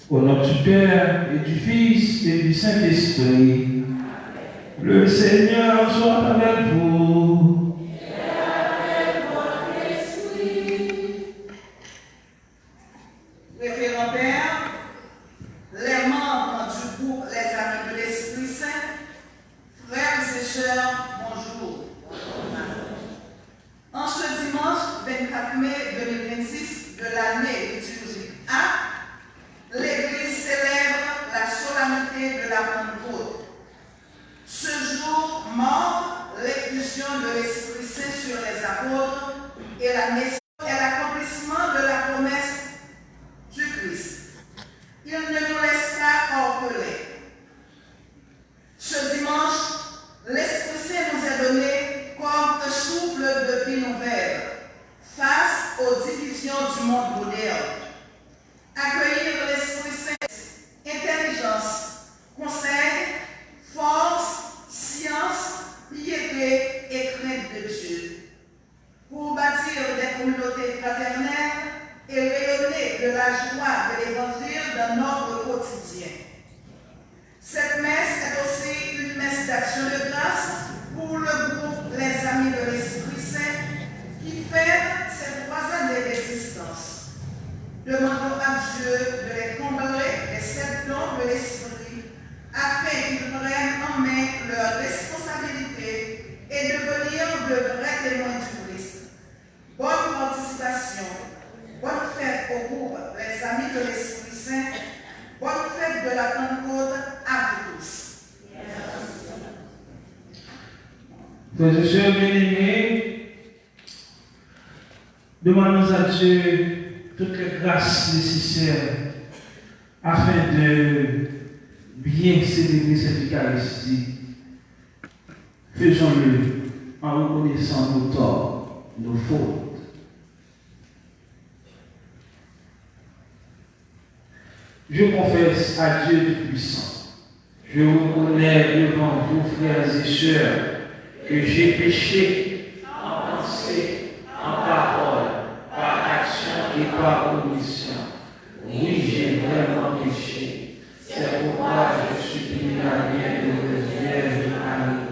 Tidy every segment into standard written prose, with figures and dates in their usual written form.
Au nom du Père et du Fils et du Saint-Esprit, le Seigneur soit avec vous. Et avec votre esprit. Révérend Père, les membres du groupe Les Amis de l'Esprit Saint, frères et sœurs, bonjour. En ce dimanche 24 mai 2026 de l'année liturgique A, l'Église célèbre la solennité de la Pentecôte. Ce jour marque l'effusion de l'Esprit Saint sur les apôtres et la naissance et l'accomplissement de la promesse du Christ. Il ne nous laisse pas orphelins. Ce dimanche, l'Esprit Saint nous est donné comme un souffle de vie nouvelle face aux divisions du monde moderne. Accueillir l'Esprit Saint, intelligence, conseil, force, science, piété et crainte de Dieu. Pour bâtir des communautés fraternelles et rayonner de la joie de l'Évangile dans notre quotidien. Cette messe est aussi une messe d'action de grâce pour le groupe Les Amis de l'Esprit Saint qui fête ses 3 années d'existence. Demandons à Dieu de les combler les 7 dons de l'Esprit afin qu'ils prennent en main leurs responsabilités et devenir de vrais témoins du Christ. Bonne participation, bonne fête au groupe Les Amis de l'Esprit Saint, bonne fête de la Pentecôte à vous tous. Frères et sœurs bien-aimés, demandons à Dieu toutes les grâces nécessaires afin de bien célébrer cette Eucharistie. Faisons-le en reconnaissant nos torts, nos fautes. Je confesse à Dieu Tout-Puissant, je reconnais devant vous, frères et sœurs, que j'ai péché en pensée, en parole, par action et par omission. Oui, j'ai vraiment péché. C'est pourquoi je supplie la bienheureuse Vierge Marie,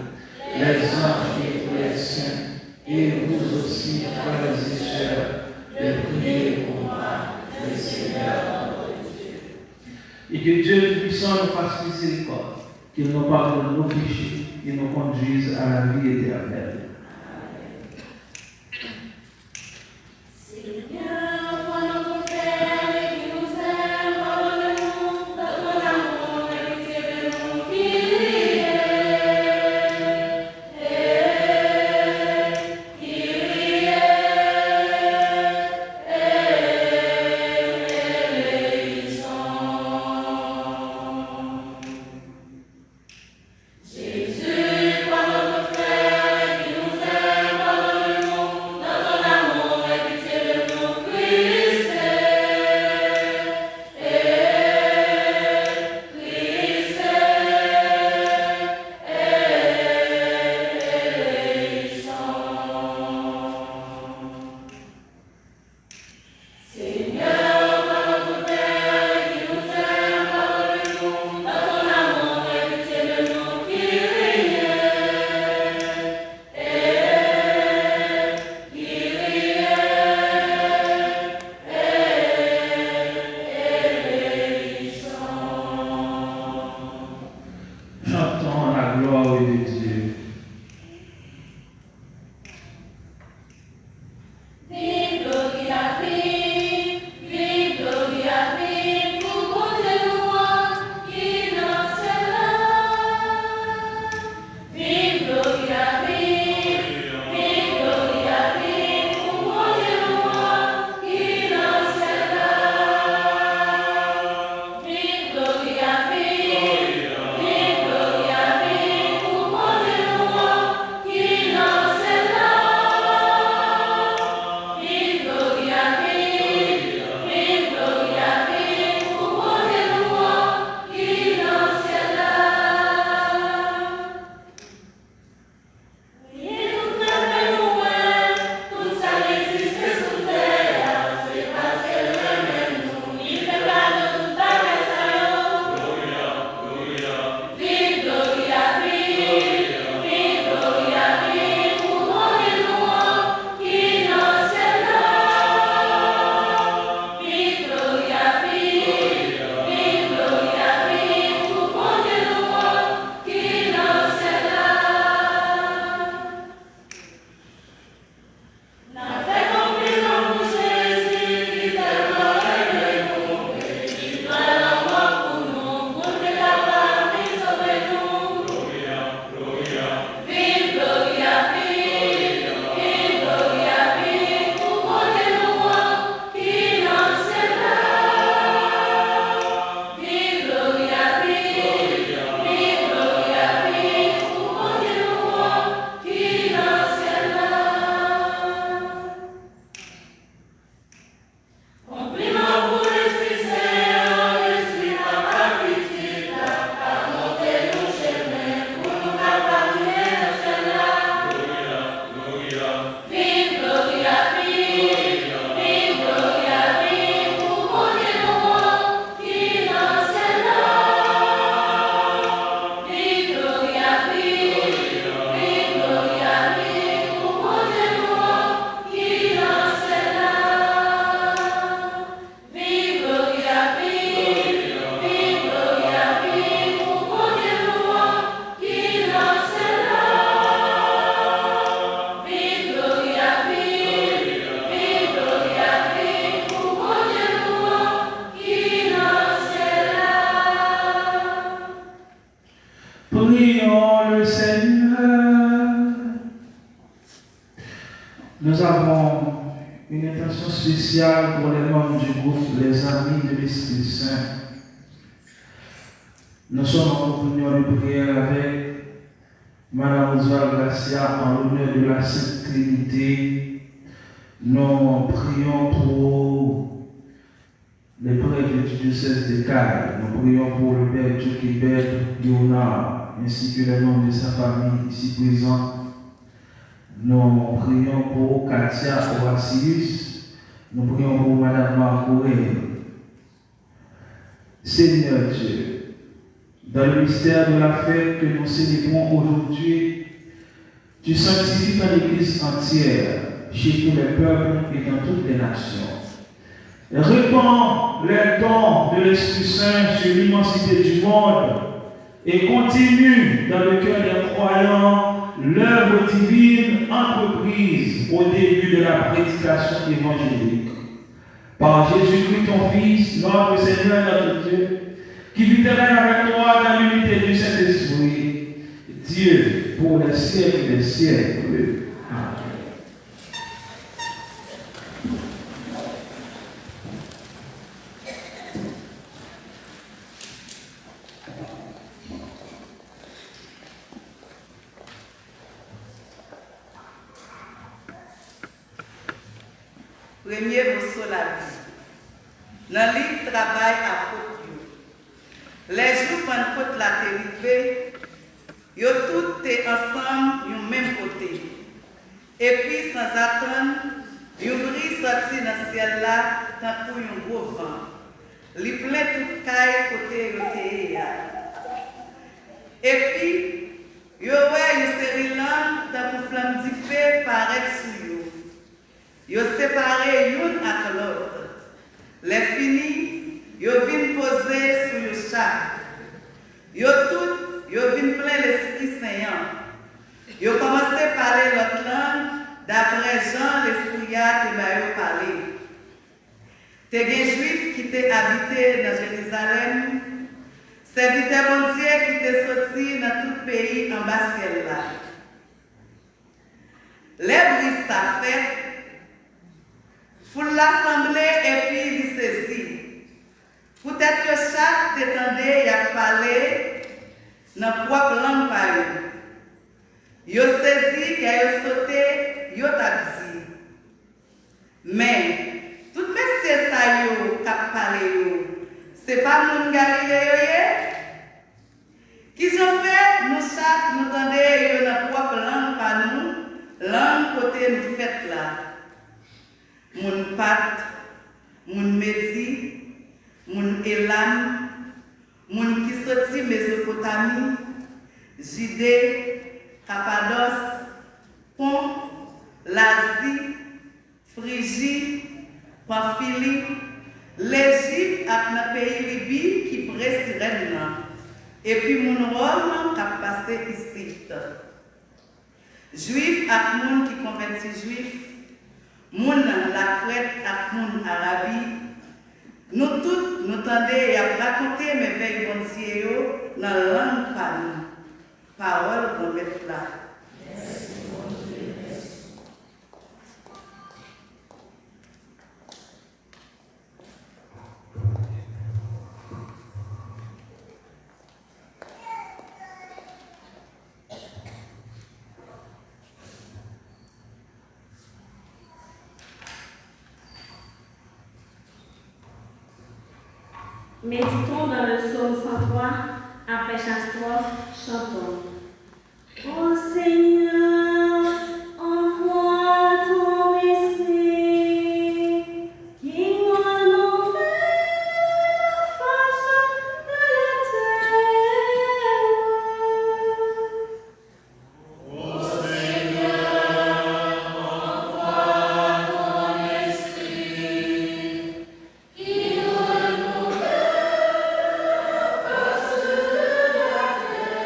les anges et tous les saints, et vous aussi, frères et sœurs, de prier pour moi, le Seigneur notre Dieu. Et que Dieu Tout-Puissant nous fasse miséricorde, qu'il nous pardonne nos péchés et nous conduise à la vie éternelle. Jésus, par notre frère, une intention spéciale pour les membres du groupe Les Amis de l'Esprit Saint. Nous sommes en communion de prière avec Madame Oswald Garcia en l'honneur de la Sainte Trinité. Nous prions pour les prêtres du diocèse de Cayes. Nous prions pour le Père Joquebert Léonard, ainsi que les membres de sa famille ici présents. Nous prions pour Katia Oasis. Nous prions pour Madame Marcouré. Seigneur Dieu, dans le mystère de la fête que nous célébrons aujourd'hui, tu sanctifies ton Église entière, chez tous les peuples et dans toutes les nations. Répands les dons de l'Esprit Saint sur l'immensité du monde et continue dans le cœur des croyants l'œuvre divine entreprise au début de la prédication évangélique. Par Jésus-Christ, ton Fils, notre Seigneur, notre Dieu, qui vit et règne avec toi dans l'unité du Saint-Esprit, Dieu, pour les siècles des siècles. Amen. Premier morceau la vie. Dans le livre travail à côté. Les jours Pentecôte la terrible, yo tout est ensemble du même côté. Et puis sans attendre, yon brise sorti dans le ciel là, tant pour un gros vent. Li plein tout caille côté yo te. Et puis, yo ouais une série là, tant pour flamme du feu paraître sur yo. Yo séparé l'un à l'autre. Les finis, yo vinn poser sur le chaque. Yo tout, yo vinn plein l'Esprit Saint. Yo commencé à parler l'autre langue, d'après Jean, l'Esprit a te parlé. Te gen juifs qui t'es habité dans Jérusalem, serviteur bon Dieu qui t'est sorti dans tout le pays en bas ciel là. Les brises ça fait. Pour l'assemblée et puis il saisit. Peut-être que chaque détendé a parlé dans propre langue par eux. Yo saisi qu'il a sauté, yo t'a dit. Mais tout messieurs ça yo a parlé c'est pas mon Galilée qui ont fait nous chaque nous tendez yo dans propre langue par nous, langue côté nous fait là. Mon Pat, mon Médi, mon Elam, mon qui sorti Mésopotamie, Judée, Cappadoce, Pont, l'Asie, Phrygie, Pamphylie, l'Égypte avec le pays Libye qui presse Rennes. Et puis mon Rome qui a passé ici. Juifs avec mon qui convertit juif. Moun la Crète et moun Arabie, nous tous nous tendons à raconter mes veilles bon Dieu dans la langue par nous. Parole qu'on met là. Méditons dans le psaume 103, après chaque strophe, chantons. Ô Seigneur, envoie ton esprit, qui moi nous fait face de la terre. Ô Seigneur, envoie ton esprit, qui moi nous fait face de la terre.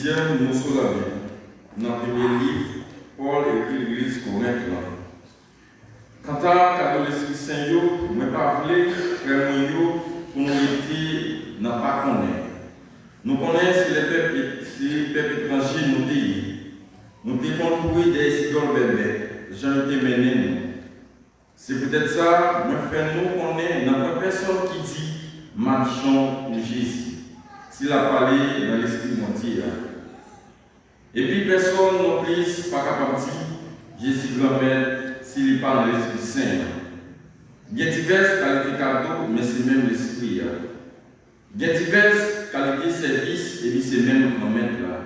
dixième morceau de la Bible, dans le premier livre, Paul écrit l'église Corinthe. Quant à cadeau de l'Esprit Saint, je ne veux pas frère pour nous dire, n'a pas connaître. Nous connaissons si les peuples étrangers nous disent. Nous devons courir des idoles bébés. J'en ai mené nous. C'est peut-être ça, mais frère, nous connaissons, n'a pas personne qui dit marchons pour Jésus. S'il a parlé dans l'esprit mentir. Et puis personne non plus pas capable de dire Jésus grand-mère s'il parle de l'Esprit Saint. Il y a diverses qualités cadeaux, mais c'est même l'Esprit. Il y a diverses qualités services, et puis c'est même grand-mère là.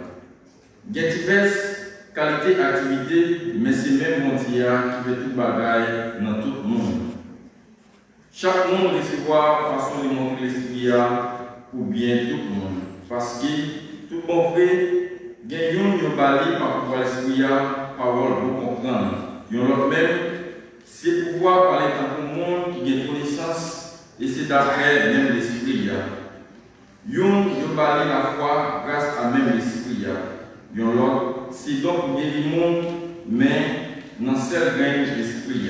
Il y a diverses qualités activités, mais c'est même mentir qui fait tout bagaille dans tout le monde. Chaque monde recevoir façon de montrer l'Esprit pour bien tout le monde. Parce que tout bon frère, il y a un bali par pouvoir l'Esprit parole pour comprendre. Il y a l'autre même, c'est pouvoir parler dans le monde qui a connaissance et c'est d'après même l'Esprit. Il y a bali la foi grâce à même l'Esprit. Il y a l'autre, c'est donc bien le monde, mais dans seul règne l'Esprit.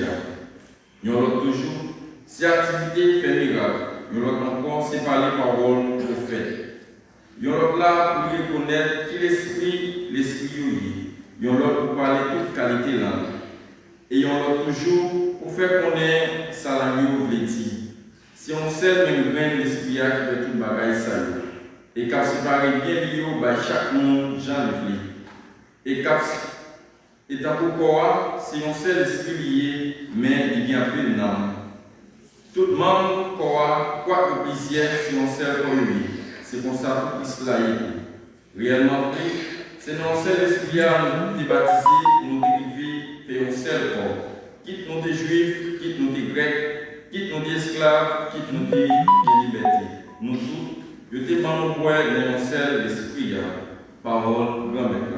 Il y a l'autre toujours. C'est activité fait miracle. Il y a l'autre encore, c'est parler parole prophète. Il y a l'autre là pour reconnaître qui l'esprit oui. Il y a l'autre pour parler toute qualité langue. Et il y a l'autre toujours pour faire connaître ça la mieux dit. Si on sait même grain l'esprit qui fait tout bagaille ça. Et quand c'est pareil bien lié chaque monde j'en ai. Et quand et dans pourquoi si on sait l'esprit lié, mais il y a peu de nom. Tout le monde quoi que plaisir si on sait comme lui. C'est pour ça que Christ l'a aidé. Réellement, c'est dans seul esprit à nous débaptiser, nous dériver, faire un seul corps. Quitte nous des juifs, quitte nous des grecs, quitte nous des esclaves, quitte nous des libertés. Nous tous, je te demande de boire dans un seul esprit. Parole, grand-mère.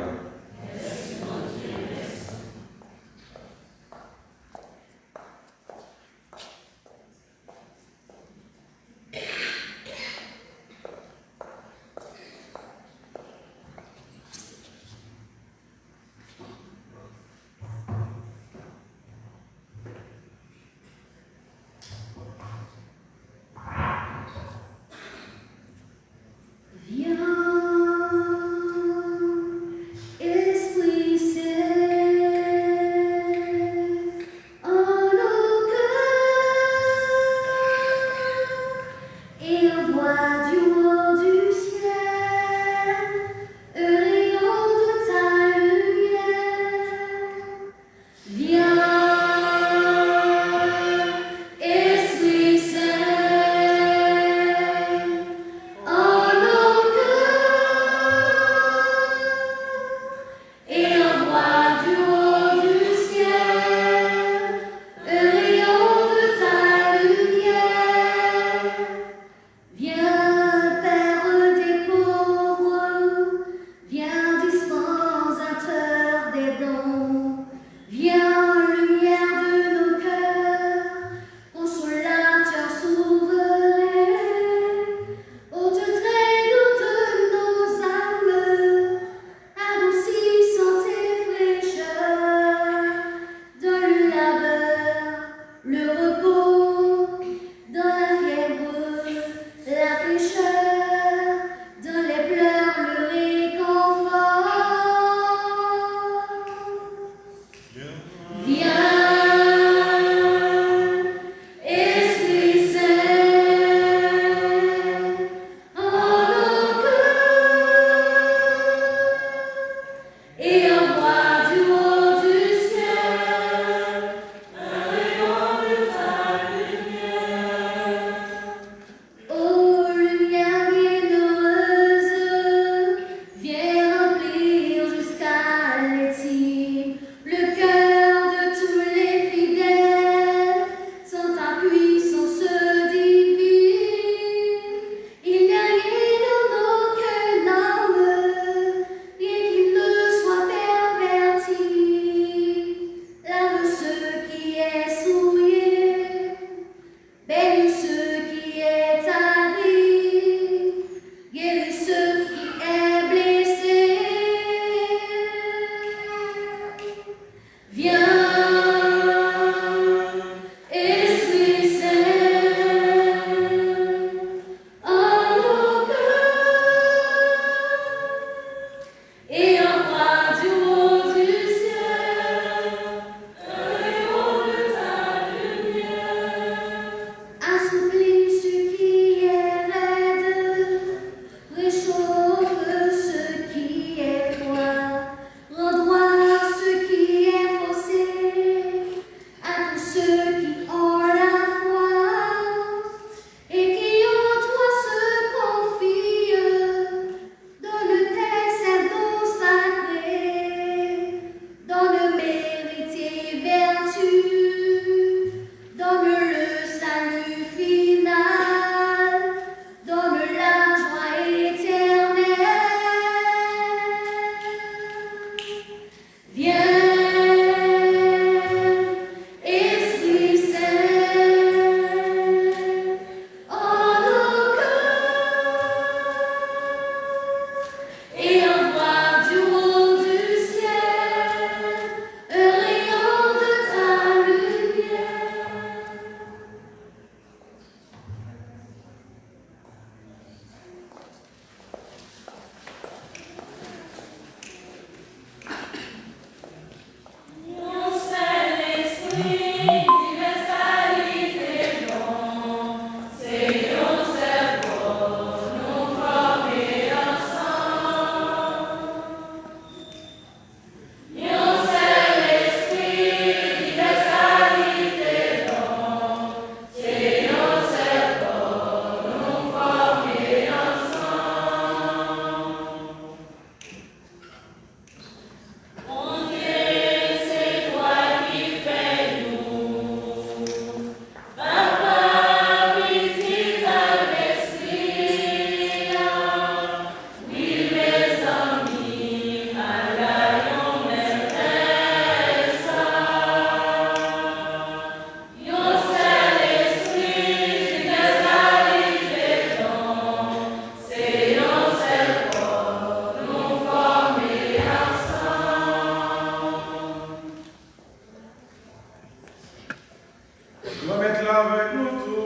On va mettre là avec nous tous.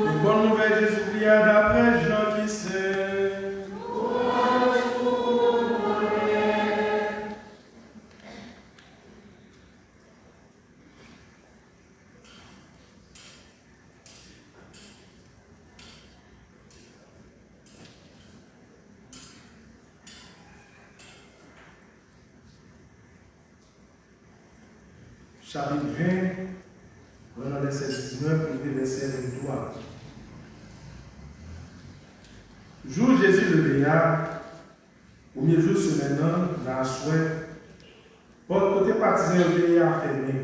Une bonne nouvelle, Jésus pria d'après Jean qui sait. Chapitre 20, on a verset 19 et verset 23. Jour Jésus le veilla, au milieu jour semaine, dans la souhait, pour côté partisan le veilla fermé,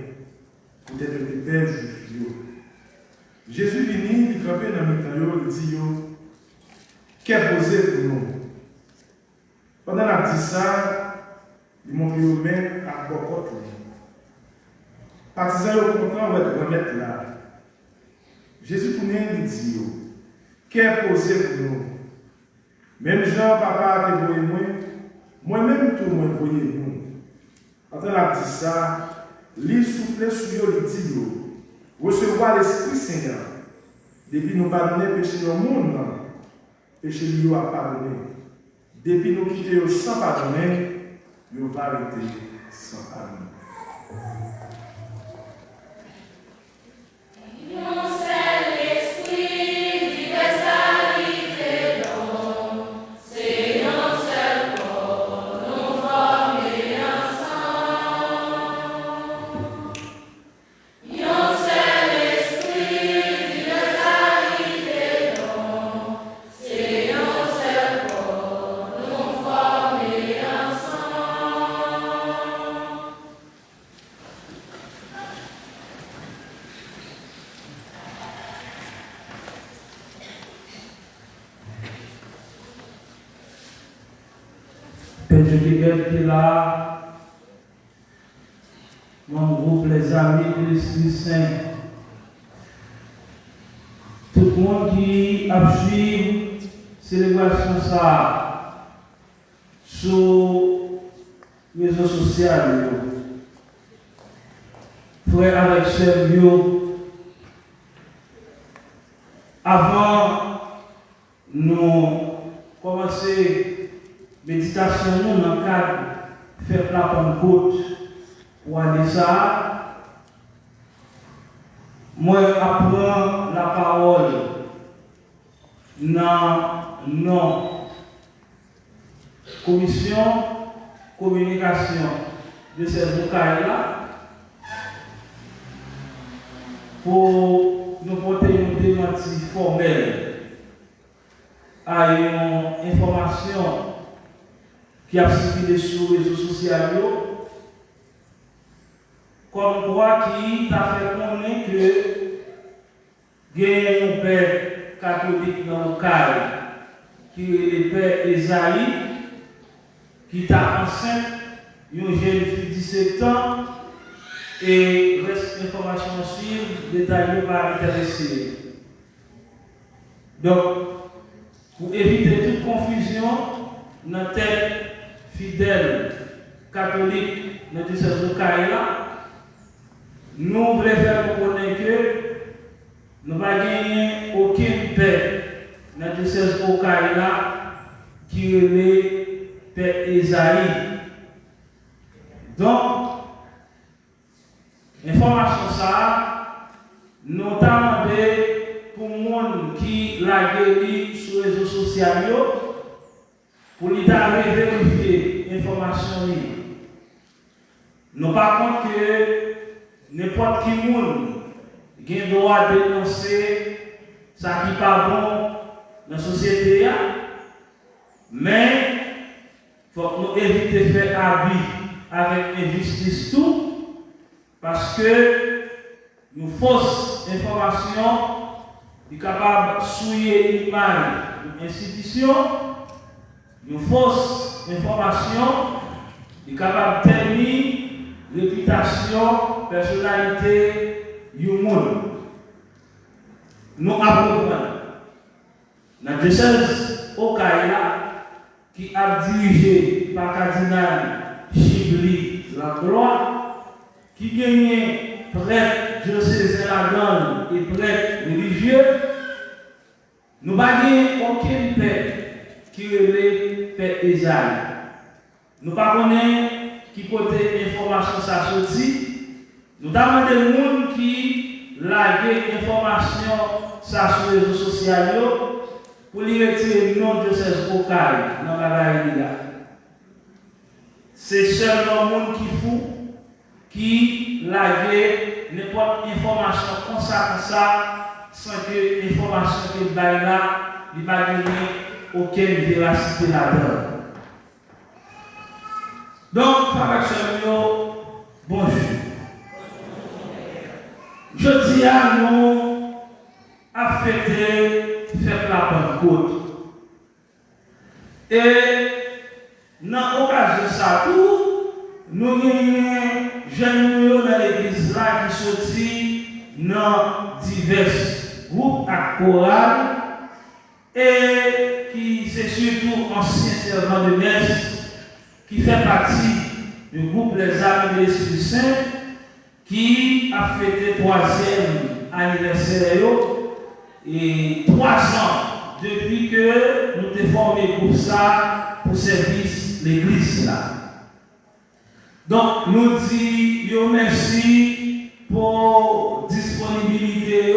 peut-être le père juif. Jésus vini, il campait dans le temps, il dit, qu'est posé pour nous? Pendant la dit ça, il montre aux mains à Bokot. Partisans sont contents de remettre là. Jésus tourné et dit, qu'est posé pour nous? Même Jean, papa, a voyé moi-même tout le monde voyé nous. Quand on a dit ça, lui soufflait sur eux, il dit, recevoir l'Esprit Seigneur. Depuis nous pardonner péché dans le monde, péché lui a pardonné. Depuis nous quitter sans pardonner, nous va arrêter sans pardonner. Père Gilbert qui est là, mon groupe, les amis de l'Esprit Saint, tout le monde qui a suivi célébration ça sur les réseaux sociaux, frère avec sœur, avant nous commencer méditation nous dans le cadre de faire la Pentecôte pour aller ça, moi apprends la parole dans non commission communication de ces vocales-là pour nous porter une démenti formelle à une information qui a circulé sur les réseaux sociaux, comme quoi qui t'a fait connaître que il y a un père catholique dans le cadre, qui est le père Esaïe, qui t'a enceinte, une jeune fille de 17 ans, et reste information sur détaillée par intéressé. Donc, pour éviter toute confusion, dans tête fidèle catholique dans ces cas-là, nous voulons faire reconnaître que nous n'avons gagné aucun père dans ces cas-là qui est le père Esaïe. Donc, information ça, notamment pour les gens qui l'a guéri sur les réseaux sociaux, pour lui vérifier l'information. Nous par contre que n'importe qui monde a le droit de dénoncer ce qui n'est pas bon dans la société, mais il faut que nous éviter de faire abus avec l'injustice tout, parce que nous fausses informations sont capables de souiller l'image de l'institution. Une fausse information est capable de tenir réputation, personnalité du monde. Nous apprenons dans le diocèse Okaïla qui a dirigé par cardinal Chibli Langlois, qui gagne prêtre diocésain la donne et prêtre religieux, nous n'avons aucun père qui relève Père Isaïe. Nous ne connaissons pas qui côté information ça sorti. Nous avons des gens qui laguent information ça sur les réseaux sociaux pour lui retirer le nom de ces vocales dans la réalité. C'est seulement le monde qui fou qui lague n'importe information comme ça sans que l'information que bail là il va gagner aucune véracité là-dedans. Donc, frères et sœurs, bonjour. Je dis à nous à fêter la Pentecôte. Et dans l'occasion de ça, nous avons jeunes dans l'église là qui sortent dans divers groupes à chorale et qui c'est surtout anciens servants de messe qui fait partie du groupe Les Amis de l'Esprit Saint qui a fêté 3e anniversaire et 3 ans depuis que nous avons formé le groupe ça pour service l'église là. Donc nous disons merci pour disponibilité,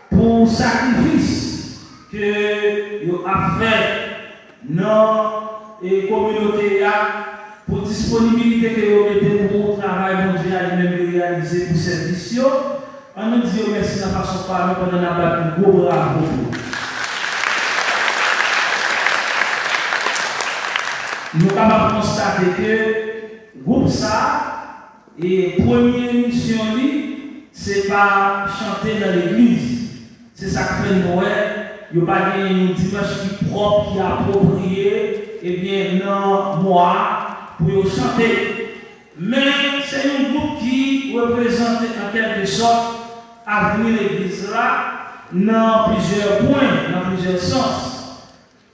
pour sacrifice que vous avez fait dans la communauté, pour disponibilité que vous mettez pour le travail que Dieu a lui-même réalisé pour service. On nous dit merci de la façon parmi pendant la balle pour gros bravo. Nous sommes capables de constater que le groupe ça, et première mission, c'est pas chanter dans l'église. C'est ça que fait Noël. Il n'y a pas de dimanche qui propre, qui est approprié, et bien non, moi, pour chanter. Mais c'est un groupe qui représente en quelque sorte l'avenir de l'église là, dans plusieurs points, dans plusieurs sens.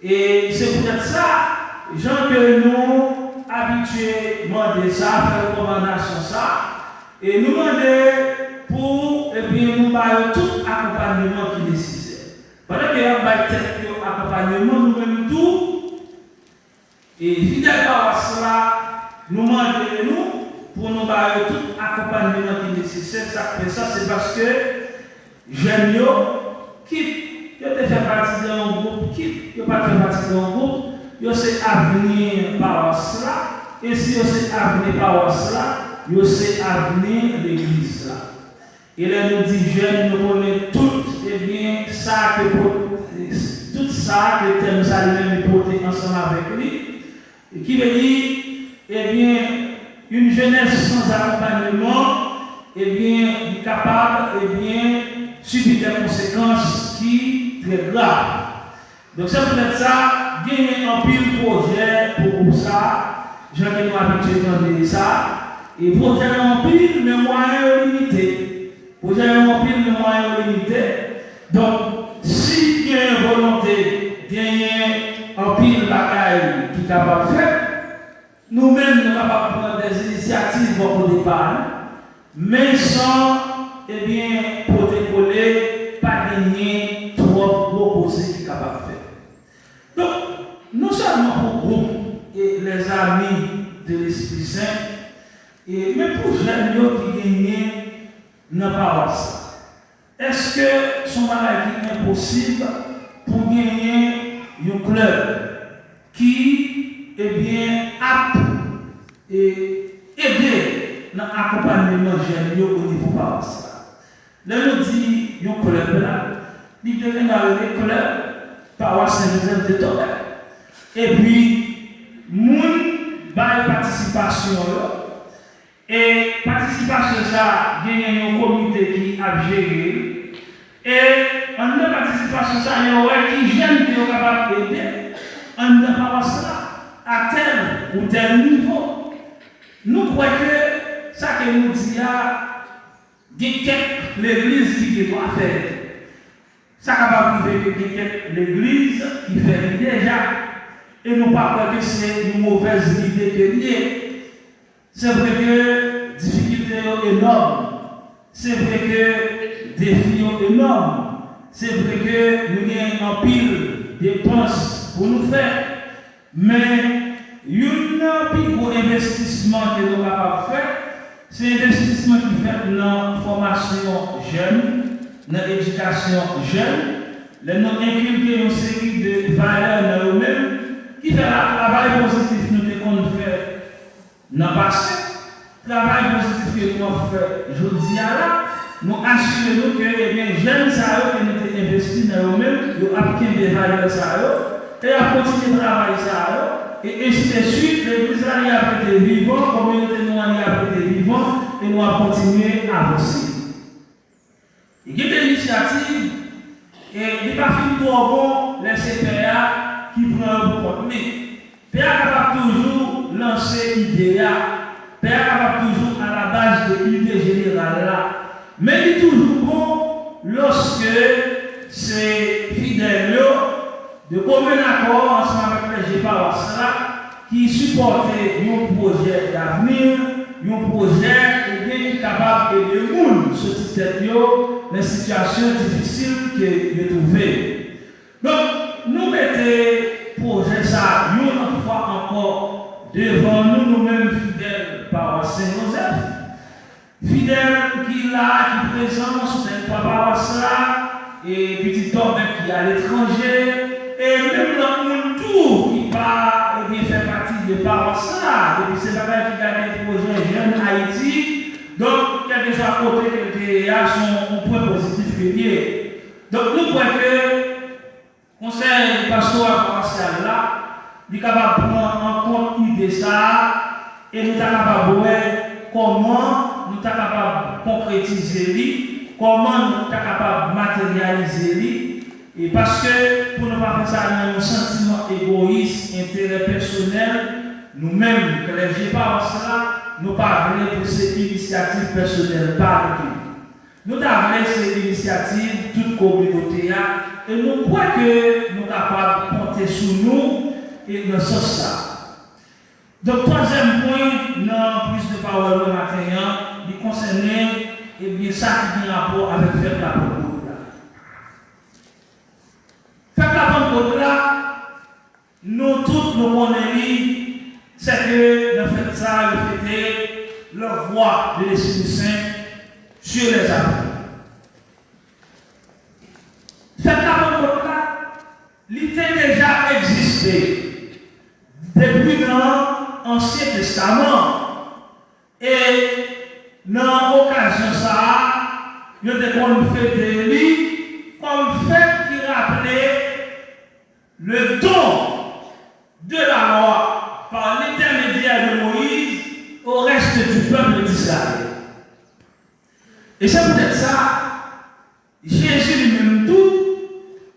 Et c'est peut-être ça. Gens que nous habitués demander ça, faire recommandation ça, et nous demander pour nous faire tout accompagnement qui est nécessaire. Pendant que nous avons accompagnement, nous même tout, et fidèle par cela, nous demandons pour nous faire tout accompagnement qui est nécessaire. Ça fait ça, c'est parce que j'aime qui fait partie d'un groupe, qui ne pas fait partie d'un groupe. Yo c'est avenir par cela, et si yo c'est avenir par cela, yo c'est avenir de l'église là. Et là nous dit jeunes, nous connaissons tout, et bien ça que tout ça que thème ça lui-même porté ensemble avec lui, et qui veut dire, eh bien, une jeunesse sans accompagnement, eh bien, est capable, eh bien, subir des conséquences qui sont très graves. Donc c'est peut-être ça. Il y a un pile projet pour ça, j'ai été habitué à dire ça, et projet en pile, mais moyens limités. Projet en pile, mais moyens limités. Donc, si il y a une volonté, il y a un pile bagaille qui est capable de faire, nous-mêmes, nous sommes capables de prendre des initiatives au départ, mais sans, eh bien, protéger, pas gagner trop proposés qui sont capables de faire. Donc, non seulement pour le groupe et les amis de l'Esprit Saint, mais pour les gens qui gagnent n'a pas ça. Est-ce que son maladie est impossible pour gagner un club qui est bien apte et aider dans l'accompagnement jeune au niveau par ça? Là, nous dit un club là, il devient un club par Saint-Joseph de Tobel. Et puis, moun bail participation et participation ça gagne un comité qui a géré et en de participation ça il y a qui jeune qui est capable d'aider en de par ça à tel ou tel niveau. Nous croyons que ça que nous dit l'église qui doit faire. Ça capable de que l'église qui fait déjà et nous pas croire que c'est une mauvaise idée que liée. C'est vrai que difficulté énormes. C'est vrai que des défis énormes. C'est vrai que nous avons un pile de dépenses pour nous faire. Mais il y a un plus gros investissement que nous sommes capables de faire. C'est l'investissement qui fait dans la formation jeune, dans l'éducation jeune, nous inculquer une série de valeurs dans nous-mêmes qui fait un travail positif nous devons faire dans le passé, travail positif que nous avons fait aujourd'hui, nous assurons que les jeunes que nous avons investis dans nous-mêmes, nous appliquons des valeurs et à continuer de travailler ça. Et ainsi de suite, l'Église a été vivant, la communauté nous a été vivant, et nous allons continuer à avancer. Il y a des initiatives, et il n'est pas fini pour bon, les CPA qui prennent un bon compte. Mais PA capable toujours lancer l'idée, PA capable toujours à la base de l'idée générale là. Mais il est toujours bon lorsque c'est fidèle de commun accord ensemble avec les GPAOS qui supportent un projet d'avenir, un projet qui est capable d'aider le monde sur cette tête dans les situations difficiles que vous trouvez. Donc, nous mettons projet ça une autre fois encore devant nous, nous-mêmes fidèles par Saint-Joseph. Fidèles qui là, qui présent sur cette paroisse là, et petit homme qui est à l'étranger. Et même dans le tour qui part, et bien fait partie de paroisse là, et puis c'est là qui gagne des projets jeunes Haïti, donc quel que soit côté que y a son point positif lié. Donc nous croyons que le conseil pastoral paroissial là, il est capable de prendre en compte l'idée ça, et nous sommes capables de voir comment nous sommes capables de concrétiser, comment nous sommes capables de matérialiser. Et parce que pour ne pas faire ça dans un sentiment égoïste, intérêt personnel, nous-mêmes, que les gens pas cela, nous pas venir pour ces initiatives personnelles, pas du tout. Nous avons ces initiatives, toute communauté, et nous croyons que nous sommes capables de compter sur nous et dans ce sens ça. Donc, troisième point, dans plus de paroles le matin, il concerne ça qui a rapport avec faire la Pentecôte. Faire la Pentecôte là, nous tous nous connaissons, c'est que nous faisons ça, nous faisons la voix de l'Esprit Saint sur les apôtres. Faire la Pentecôte là, il a déjà existé depuis l'Ancien Testament. Et dans l'occasion ça, nous avons fait des livres comme fait qui rappelait le don de la loi par l'intermédiaire de Moïse au reste du peuple d'Israël. Et c'est peut-être ça, Jésus lui-même tout,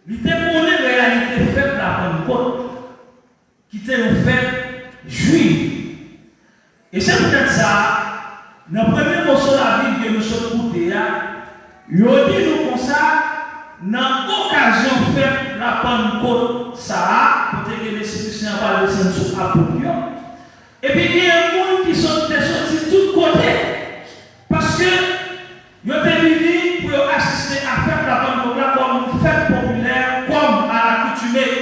il était pour les réalités faites de la Pentecôte, qui était une fête juive. Et c'est peut-être ça, dans le premier morceau de la Bible que nous sommes écoutés, il a dit nous comme ça, dans l'occasion faite la Pentecôte, ça, pour que l'Esprit Saint va descendre sur l'apôtre. Et puis il y a des gens qui sont sortis de tous côtés. Parce que ils étaient venus pour assister à faire la Pentecôte comme une fête populaire, comme à l'accoutumée.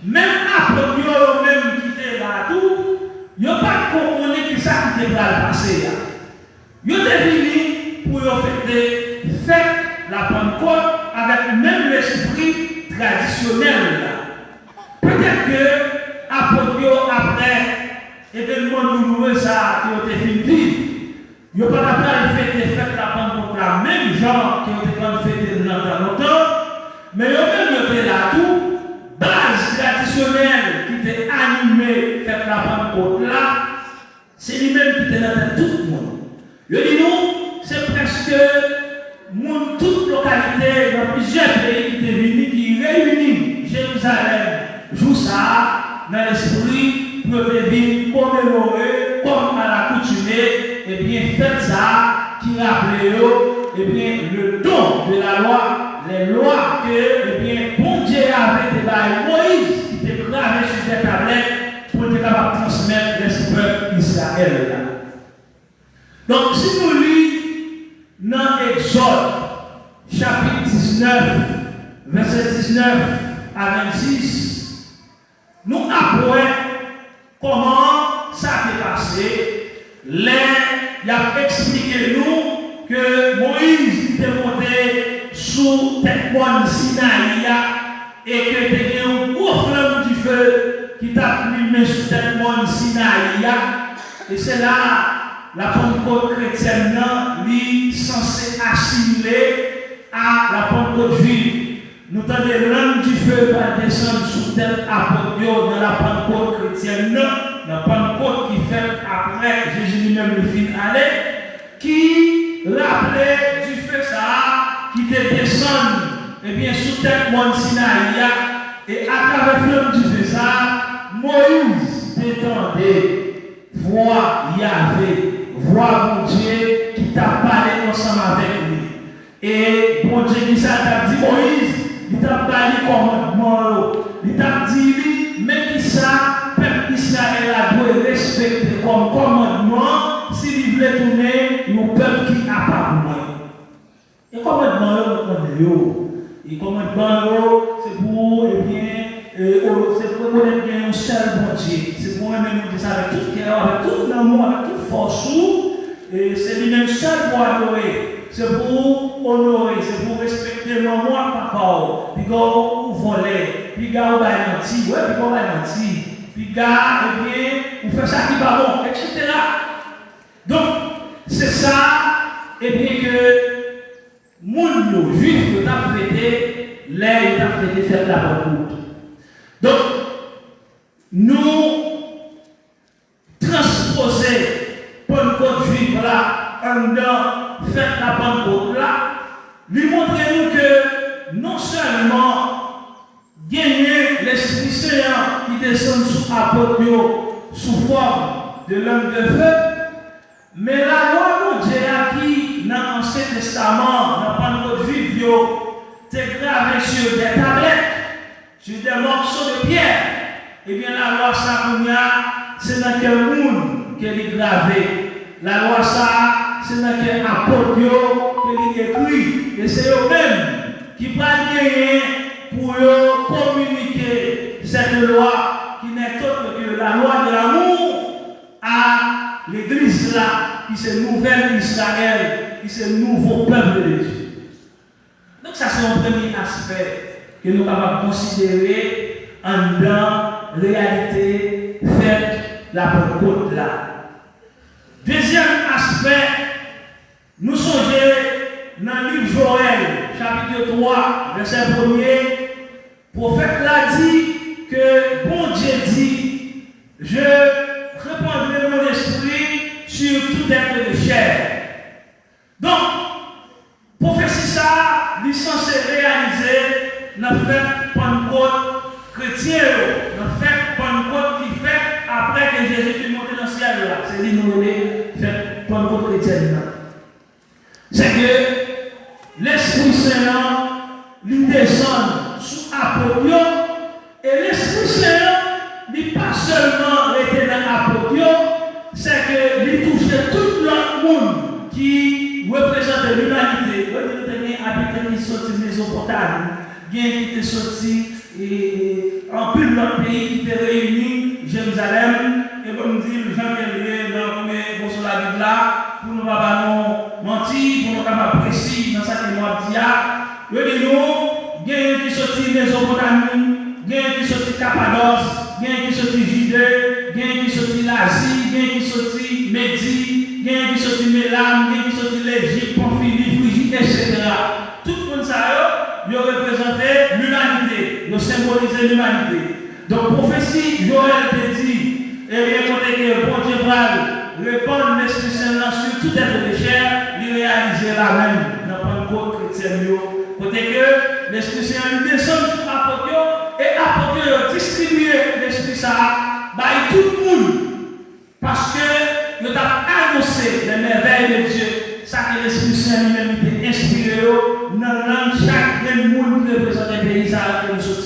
Même après eux-mêmes qui étaient là, tout, ils n'ont pas compris qui ça qui était là passer. Ils étaient venus pour fêter la Pentecôte avec même l'esprit traditionnel. Peut-être que après événement douloureux ça qui ont été fini, il n'y a pas de fêter la Pentecôte la même genre qui ont été fêter dans longtemps, mais ils ont même été là tout, base traditionnelle qui était animée faire la Pentecôte là, c'est lui-même qui était dans tout le monde. Je dis nous, c'est presque toute localité dans plusieurs pays qui étaient venus, qui réunissent Jérusalem, joue ça dans l'esprit pour venir commémorer comme à l'accoutumée, et bien faites ça qui rappelait et bien le don de la loi, les lois que et bien bon Dieu avait débarqué Moïse qui était gravé sur des tablettes pour être capable de transmettre les peuples d'Israël. Donc si nous Exode, chapitre 19, verset 19 à 26, nous apprenons comment ça s'est passé. Il a expliqué nous que Moïse était monté sous tête bonne Sinaï et que c'était un gros flamme du feu qui t'a allumé sous tête bonne Sinaï. Et c'est là la Pentecôte chrétienne est censée assimiler à la Pentecôte juive. Nous avons des langues du feu qui descendre sous tête apôtre dans la Pentecôte chrétienne, la Pentecôte qui fait après Jésus lui-même le fin aller, qui rappelait du feu ça, qui te descend et bien sous tête Mont Sinaï, et à travers le flamme du feu ça, Moïse t'étendait. Vois Yahvé, vois mon Dieu qui t'a parlé ensemble avec lui. Et mon Dieu qui t'a dit Moïse, il t'a parlé commandement, il t'a dit, mais qui ça, peuple Israël a dû respecter comme commandement s'il voulait tourner le peuple qui a pas pour et commandement, et commandement, c'est pour, eh bien, c'est pour connaître bien un seul bon Dieu. C'est pour même nous dire ça avec tout cœur, avec tout l'amour, avec toute force. Et c'est lui-même seul pour adorer. C'est pour honorer, c'est pour respecter le moi, papa. Puis quand vous volez, puis quand vous allez mentir, ouais, puis quand vous allez mentir, puis quand, eh bien, vous faites ça qui va bon, etc. Donc, c'est ça, eh bien, que mon juif t'a fêté, l'air t'a fêté faire la bonne route. Donc, nous transposer Pentecôte juive là, en faire la Pentecôte là, lui montrer nous que non seulement gagner l'Esprit Saint qui descend sous apôtre sous forme de l'homme de feu, mais la loi de Dieu qui dans l'Ancien Testament, dans la Pentecôte juive, c'est gravé sur des tablettes, sur des morceaux de pierre. Eh bien, la loi Sarounia, c'est dans quel monde qu'elle est gravée. La loi ça, c'est dans quel apôtre qu'elle est écrit. Et c'est eux-mêmes qui vont gagner pour communiquer cette loi qui n'est autre que la loi de l'amour à l'église là, qui c'est nouvelle Israël, qui c'est nouveau peuple de Dieu. Donc, ça c'est un premier aspect que nous avons considéré en dans réalité faite la Pentecôte là. Deuxième aspect, nous songeons dans le livre Joël, chapitre 3, verset 1er, le prophète l'a dit que bon Dieu dit, je répandrai mon esprit sur tout être de chair. Donc, prophétie ça, il est censé réaliser dans la fête Pentecôte chrétienne, dans la fête Pentecôte qui fait après que Jésus fut monté dans le ciel. C'est l'innommé fête Pentecôte chrétienne. C'est que l'Esprit Saint, lui descend sous apôtre, et l'Esprit Saint, il pas seulement été dans l'apôtre, c'est que il touchait tout le monde qui représente l'humanité. Il y a des habitants qui sont sortis de Mésopotamie, il y a qui sont sortis en plus de notre pays qui étaient réunis, Jérusalem, et comme dit le Jean Kelly dans la Bible là, pour nous pas mentir, pour nous pas précis dans ça que nous avons dit. Nous, il y a qui sont sortis de Mésopotamie, il y a qui sont sortis de Cappadoce, il y a qui sont sortis de Judée, il y a qui sont sortis d'Asie, il y a qui sont sortis de Médie, il y a qui sont sortis de Mélam, il y a qui sont sortis de l'Égypte, Pamphylie, Phrygie, etc. Tout le monde ça, ils représentait l'humanité, ils symbolisaient l'humanité. Donc, prophétie, Joël te dit, et bien, quand que bon Dieu va répandre l'Esprit Saint sur tout être de chair, il réalisait la même dans le Pentecôte chrétien. Côté que l'Esprit Saint descend sur l'apôtre et l'apôtre distribue l'Esprit Saint by tout le monde. Parce que nous avons annoncé les merveilles de Dieu. Ça que l'Esprit Saint lui-même était inspiré dans chaque monde qui représente les pays que nous sommes.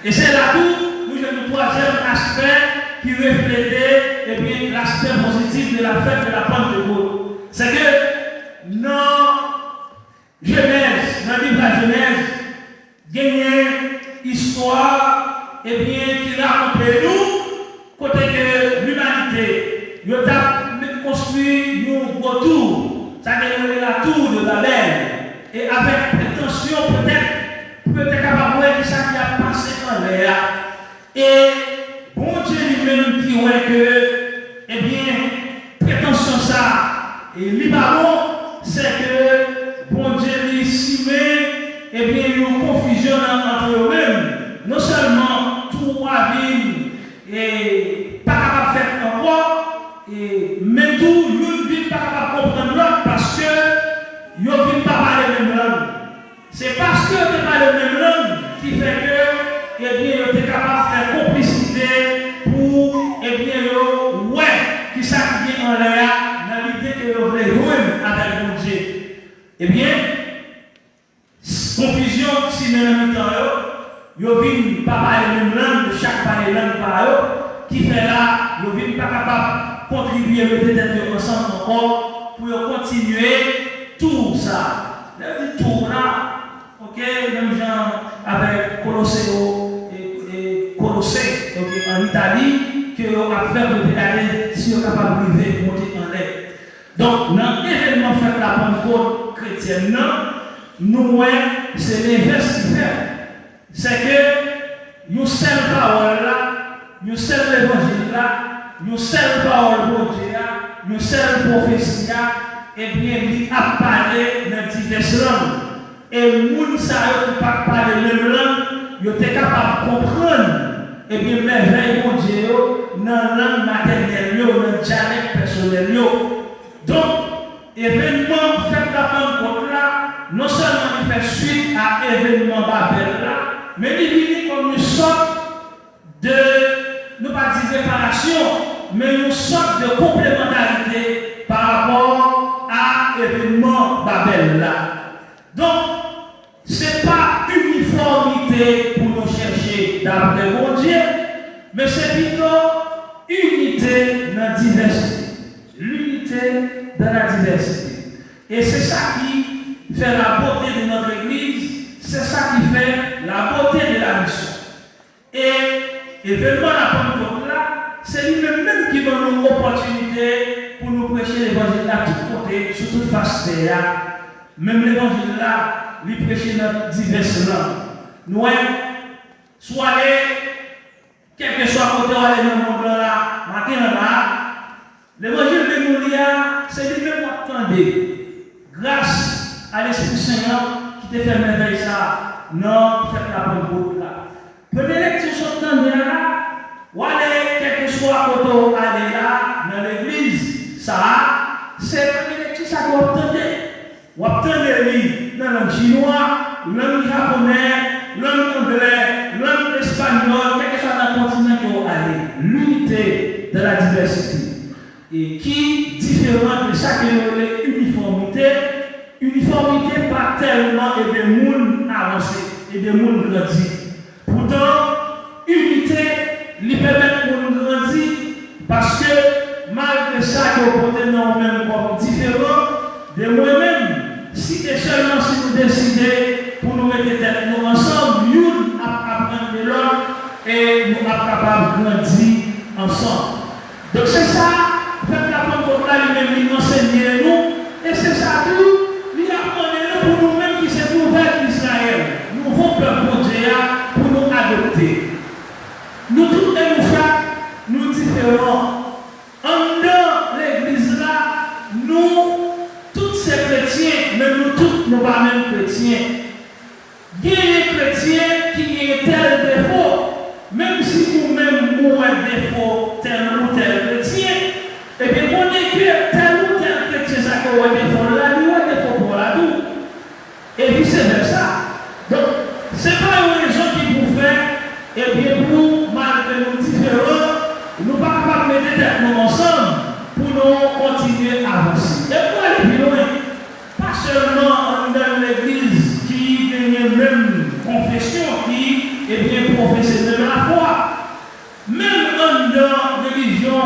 Et c'est là où nous avons le troisième aspect qui reflétait l'aspect positif de la fête de la Pentecôte. C'est que dans Babel. Et avec prétention, peut-être capable de voir ça qui a passé en l'air. Et bon Dieu lui-même qui voit que, eh bien, prétention ça, et Libanon, c'est que bon Dieu lui estimé, eh bien, il y a une confusion entre eux-mêmes. Non seulement trois villes et pas capable de faire encore, mais tout, une ville pas capable de comprendre l'autre parce que ils ne viennent pas parler la même langue. C'est parce que ils ne parlent la même langue qui fait que, eh bien, ils sont capables de faire complicité pour, eh bien, ouais, qui ça qui vient en l'air dans l'idée que ils veulent jouer avec mon Dieu. Eh bien, confusion, si nous avons temps, ils ne viennent pas parler la même langue, chaque parler la langue par eux, qui fait là, ils ne viennent pas capables de contribuer peut-être ensemble encore pour continuer tout ça. Le tout là, ok, même gens avec Colosseo et Colossé, en Italie, que on a fait de regarder si on est capable de vivre monter en l'air. Donc, dans l'événement fait la Pentecôte chrétienne, nous, c'est l'inverse qui fait. C'est que nous seule parole là, nous seule l'évangile là, nous seule parole de Dieu là, nous seule prophétie là, et bien, il a parlé dans diverses langues. Et les gens qui ne parlent pas la même langue, ils sont capables de comprendre, et bien, merveille de Dieu dans la langue maternelle, dans le dialecte personnel. Donc, l'événement fait la Pentecôte là, non seulement il fait suite à l'événement Babel là, mais il vient comme une sorte de, non pas de réparation, mais une sorte de complémentarité par rapport à l'événement Babel là. Donc, ce n'est pas uniformité pour nous chercher d'après mon Dieu, mais c'est plutôt unité dans la diversité. L'unité dans la diversité. Et c'est ça qui fait la beauté de notre Église, c'est ça qui fait la beauté de la mission. Et événement la Pentecôte là, c'est lui-même qui donne nous l'opportunité pour nous prêcher l'évangile à tous côtés, sur toute face de là. Même l'évangile là, lui prêcher dans diverses langues. Nous, soit aller, quel que soit côté où aller dans le monde là, matin là, l'évangile de nous c'est lui-même qui attendait. Grâce à l'Esprit Saint qui te fait merveille ça, non, faites la Pentecôte là. Prenez lecture sur le temps là, ou aller, quel que soit côté où aller là, dans l'église, ça, c'est la lecture ça qu'on attendait. Ou attendez dans le chinois, langue japonais, langue anglais, langue espagnole, quel que soit dans le continent qui va aller. L'unité de la diversité. Et qui différent de chaque uniformité, uniformité pas tellement et des mondes avancés et des mondes grandis. Pourtant, unité lui permet de nous grandir parce que malgré ça, que vous portez nous même comme différents de moi-même, si et seulement si nous décidons pour nous mettre tête nous ensemble, nous apprendre de l'autre et nous sommes capables de grandir ensemble. Donc c'est ça. Faites la Pentecôte là, lui-même, il enseigne nous, et c'est ça tout, il apprend nous pour nous-mêmes qui s'est ouvert d'Israël, nouveau peuple pour Dieu, pour nous adopter. Nous tous et nous chaque, nous différents. En dedans l'église là, nous, tous ces chrétiens, mais nous tous, nous pas même chrétiens. Il y a des chrétiens qui ont tel défaut, même si nous-mêmes nous avons un défaut, tel ou tel chrétien. Et bien, on est que tel ou tel chrétien, ça qu'on a des fonds là, nous avons des fonds pour la douce. Et vice-versa. Donc, ce n'est pas une raison qui vous fait, et bien, nous, malgré nous différents, nous ne sommes pas capables de mettre tête nous ensemble pour nous continuer à avancer. Et pour aller plus loin, pas seulement dans l'église qui a la même confession, qui est bien professée de la foi, même dans la religion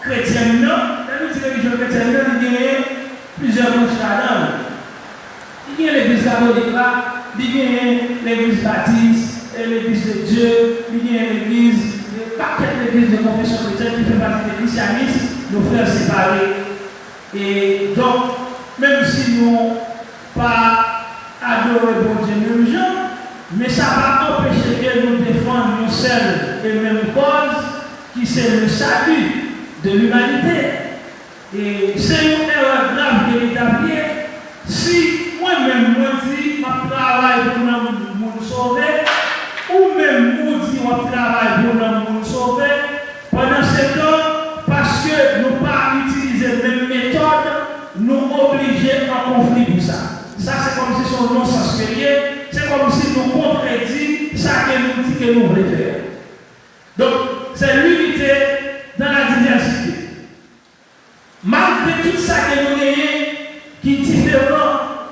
chrétienne, la religion chrétienne, il y a plusieurs branches là-dedans. Il y a l'église catholique là, il y a l'église baptiste, l'église de Dieu, il y a l'église, pas quelle église de confession chrétienne qui fait partie de l'église, nos frères séparés. Et donc, même si nous adorer bon Dieu même gens, mais ça va empêcher que nous défendions une seule et même cause, qui c'est le salut de l'humanité. Et c'est une erreur grave que l'État fait. Si moi-même, moi dis, je travaille pour nous sauver, ou même moi dis, je travaille pour nous sauver, pendant ce temps, parce que nous pas utiliser la même méthode, nous obliger en conflit pour ça. Ça, c'est comme si son non-sens férié, c'est comme si nous contredit ça que nous dit que nous voulons faire. Donc, c'est l'unité dans la diversité. Malgré tout ça que nous avons,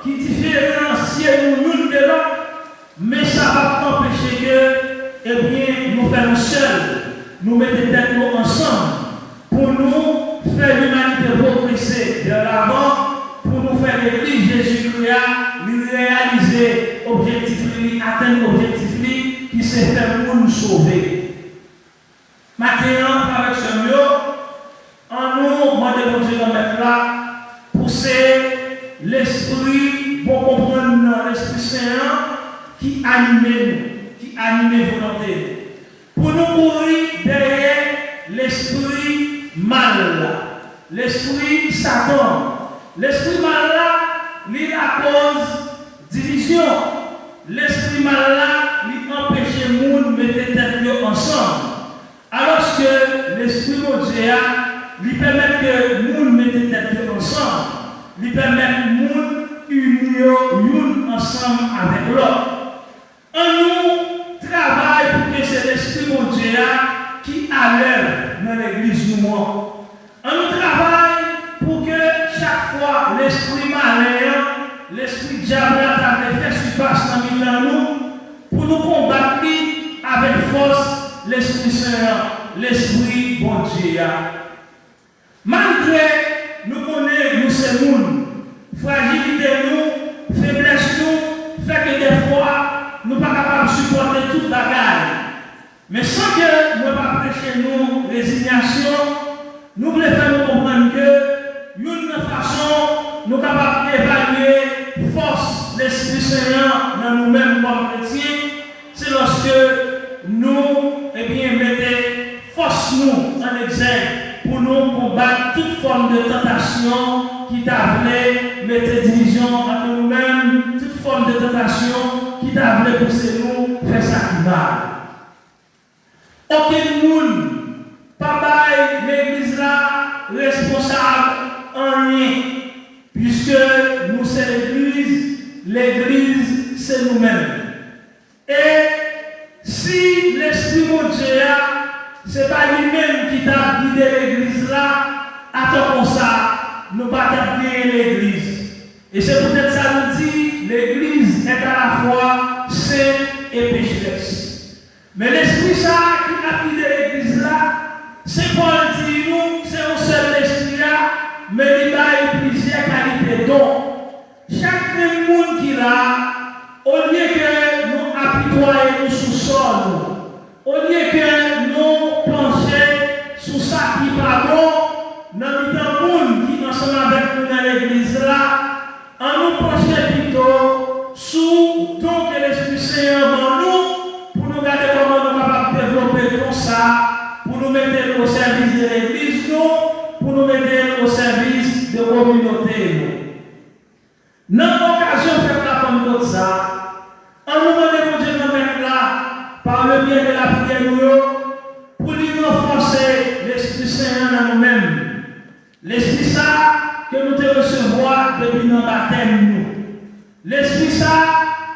qui différencie nous l'une de l'autre, mais ça va empêcher que, eh bien, nous faisons seuls, nous mettons tête nous ensemble pour nous faire l'humanité progresser de l'avant, pour nous faire l'Église Jésus-Christ, réaliser l'objectif, atteindre l'objectif qui s'est fait pour nous sauver. Maintenant, avec ce mot, en nous, demandons Dieu de mettre là, pousser l'esprit pour comprendre l'Esprit Saint qui anime volonté. Pour nous courir derrière l'esprit mal, l'esprit Satan. L'esprit mal là, il cause division. L'esprit mal là, il empêche les gens de mettre tête ensemble. Alors que l'esprit de Dieu, il permet que les gens mettent tête ensemble. Il permet que les gens unissent ensemble avec l'autre. En nous, travaille pour que c'est l'esprit de Dieu qui a l'œuvre dans l'église nous. En nous travaille pour que chaque fois l'esprit malin, l'esprit diable a fait surface dans nous, pour nous combattre avec force l'Esprit Saint, l'Esprit bon Dieu. Malgré nous connaissons, nous sommes nous, fragilité nous, faiblesse nous, fait que des fois, nous ne sommes pas capables de supporter toute bagarre. Mais sans que nous ne pas prêcher nous résignation, nous voulons faire nous comprendre que, d'une façon, nous sommes capables d'évaluer force l'Esprit Saint dans nous-mêmes comme chrétiens, c'est lorsque nous, eh bien, mettons force nous en exergue pour nous combattre toute forme de tentation qui t'a voulu mettre division entre nous-mêmes, toute forme de tentation qui t'a voulu pousser nous faire ça qui va. Aucun monde, pas bail l'église là, responsable en rien, puisque nous c'est l'église c'est nous-mêmes. Et si l'Esprit de Dieu, ce n'est pas lui-même qui t'a guidé l'église là, attends comme ça, nous ne pas guider l'église. Et c'est peut-être ça nous dit, l'église est à la fois sainte et pécheresse. Mais l'Esprit ça qui a guidé l'église là, c'est pas dit nous, c'est un seul esprit là, mais il a plusieurs qualités. Donc, chaque monde qui l'a, au lieu que nous apitoyer sous sol, au lieu que nous plancher sous ça qui n'est pas bon, dans le monde qui ensemble avec nous dans l'église là, en nous pencher plutôt sous donc l'Esprit Saint en nous, pour nous regarder comment nous sommes capables de développer tout ça, pour nous mettre au service de l'église, pour nous mettre au service de la communauté. Dans l'occasion de faire la Pentecôte, ça, en nous demandant Dieu de mettre là, par le biais de la prière, pour lui renforcer l'Esprit Saint dans nous-mêmes. L'Esprit ça que nous te recevoir depuis notre baptême, nous. L'Esprit ça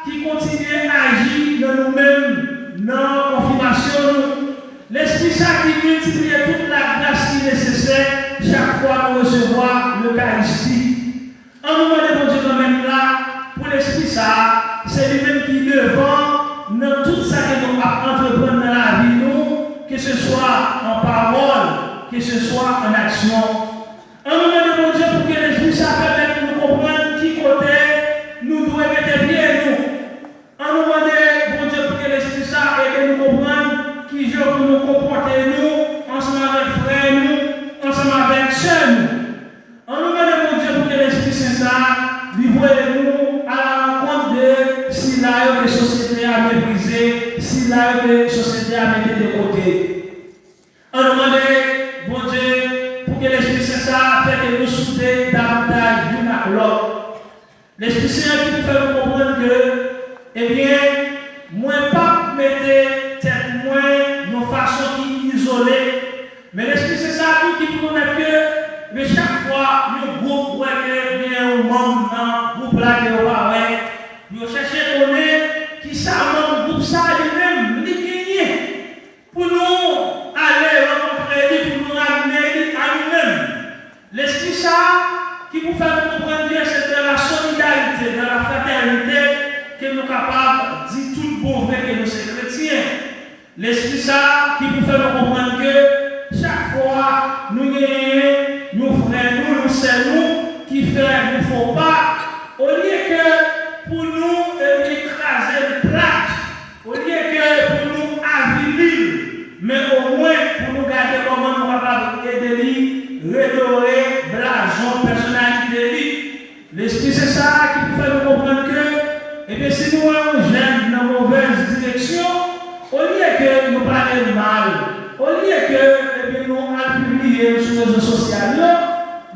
qui continue à agir dans nous-mêmes, dans la confirmation, nous. L'Esprit ça qui multiplie toute la grâce qui est nécessaire chaque fois nous recevoir l'Eucharistie. En nous demandant Dieu de mettre là, pour l'Esprit ça, c'est lui-même qui devant dans tout ça que nous entreprendre dans la vie, nous, que ce soit en parole, que ce soit en action. En nous demandant Dieu pour que l'Esprit ça permette de nous comprendre qui côté nous devons mettre bien nous. En nous demandant Dieu pour que l'Esprit ça aide nous comprendre qui joue pour nous comporter nous, ensemble avec frères nous, ensemble avec sœurs nous. En nous demandant Dieu pour que l'Esprit Saint ça livre nous à la rencontre de là que la société a mis de côté. On demande, bon Dieu, pour que l'Esprit Saint fait que nous soudons davantage l'une à l'autre. L'Esprit Saint qui nous fait comprendre que, eh bien, moi pas mettre tête moi nos façons qui isolées, mais l'Esprit Saint qui nous met que, mais chaque fois, nous groupe ouais bien au monde dans groupe là que va ouais, nous chercher connaître qui ça mon groupe ça lui-même, il gagner pour nous aller rencontrer lui, pour nous amener à nous-mêmes. L'Esprit ça qui nous fait comprendre bien c'est de la solidarité, de la fraternité que nous sommes capables de dire tout bon vrai que nous sommes chrétiens. L'Esprit ça qui nous fait comprendre que chaque fois nous gagnons, nous frères, nous c'est nous qui fait, nous ne faut pas, au lieu que pour nous écraser le plaque, au lieu que pour nous avilir, mais au moins pour nous garder comment nous sommes capables d'aider, redorer, blason, personnalité. L'Esprit c'est ça qui nous fait nous comprendre que, et bien si nous j'aime dans la mauvaise direction, au lieu que nous parlions mal, au lieu que nous publions sur les réseaux sociaux,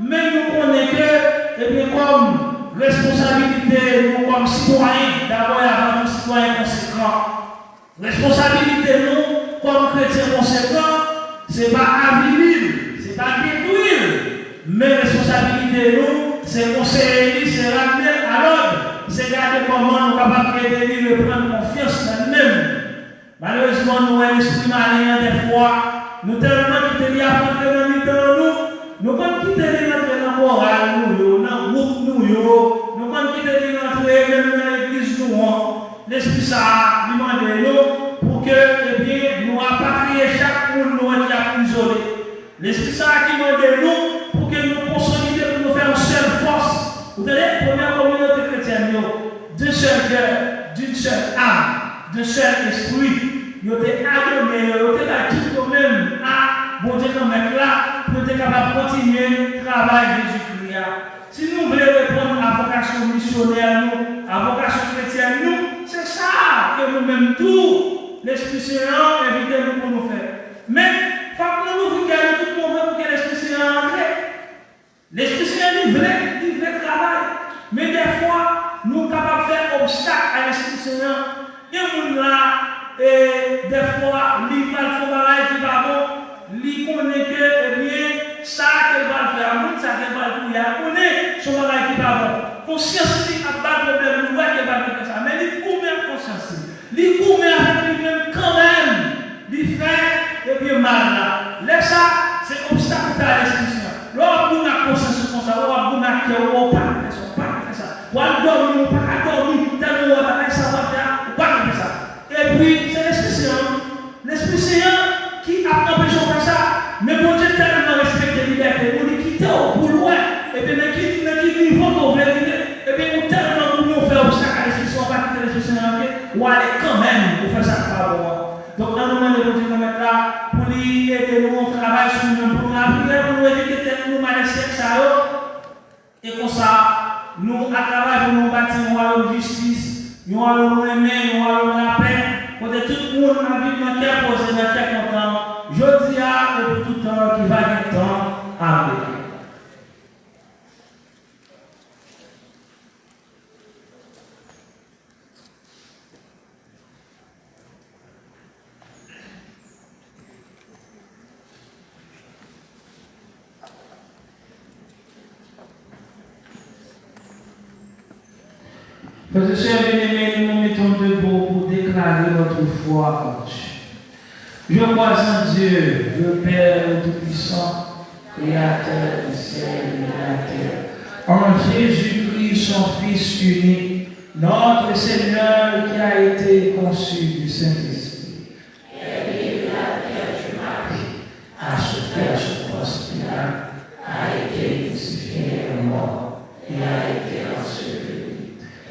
mais nous connaissons que, et bien, comme responsabilité, nous comme citoyens, d'abord avant tout citoyens conséquents, responsabilité nous, comme chrétiens conséquents, ce n'est pas avilir, ce n'est pas détruire, mais responsabilité nous, c'est conseiller, c'est ramener à l'ordre, c'est garder comment nous sommes capables de prendre confiance en nous-mêmes. Malheureusement, nous avons l'esprit malin des fois, nous tellement quitté les apôtres dans nous pouvons quitter notre morale, nous, dans le groupe, nous pouvons quitter notre même dans l'église, l'esprit ça, demandez-nous pour que, eh bien, nous appatrions chaque monde qui a isolé. L'esprit ça qui demande nous pour que nous consolidions, pour nous faire une seule force. Vous savez, première communauté chrétienne, d'un seul cœur, d'une seule âme, d'un seul esprit. Ils ont été adorés, ils ont été actifs quand même à bon Dieu comme là pour être capable de continuer le travail de Jésus-Christ. Si nous voulons répondre à la vocation missionnaire, à la vocation chrétienne, c'est ça que nous-mêmes tous, l'Esprit Saint invite nous pour nous faire. Mais il faut que nous nous regardions tout le monde pour que l'Esprit Saint entre. L'Esprit Saint est vrai travail. Mais des fois, nous sommes capables de faire obstacle à l'Esprit Saint. Il y a des là, et des fois, il va faire travail qui va bon, il connaît que, eh bien, ça qu'elle va faire, ça qu'elle va faire, il connaît son travail qui va bon. Conscience, il n'y a pas de problème, il va faire ça, mais il connaît conscience. Il connaît avec lui-même quand même, il fait, et bien, mal là. Laisse ça, c'est obstacle à l'Esprit Saint. Lorsque vous avez conscience comme ça, vous avez cœur, vous n'avez pas fait ça. Vous avez dormi, vous n'avez pas dormi, tellement vous n'avez pas savoir faire, vous n'avez pas fait ça. Et puis, c'est l'Esprit Saint qui a empêché de faire ça. Mais mon Dieu tellement respecte la liberté, vous les quittez au boulot, et bien, qui niveau qu'on veut, et bien, vous tellement nous faire obstacle à l'Esprit Saint, on va quitter l'Esprit Saint, ou aller quand même pour faire ça par rapport. Donc, dans le moment de Dieu, nous mettre là, pour lui aider nous, on travaille sur nous, pour nous appuyer, pour nous éviter nous malaisier ça, et comme ça, nous, à travers nous bâtir un royaume de justice, nous allons aimer, nous allons la paix. Pour que tout le monde a vu dans quel posé, dans quel content, je dis à et pour tout temps qui va du temps. Amen. Frères et sœurs bien-aimés, nous mettons debout pour déclarer notre foi en Dieu. Je crois en Dieu, le Père Tout-Puissant, Créateur du ciel et de la terre, en Jésus-Christ, son Fils unique, notre Seigneur qui a été conçu du Saint-Esprit. Et la Vierge Marie, à souffert sous Ponce Pilate, a été crucifié et mort, et a été enseveli.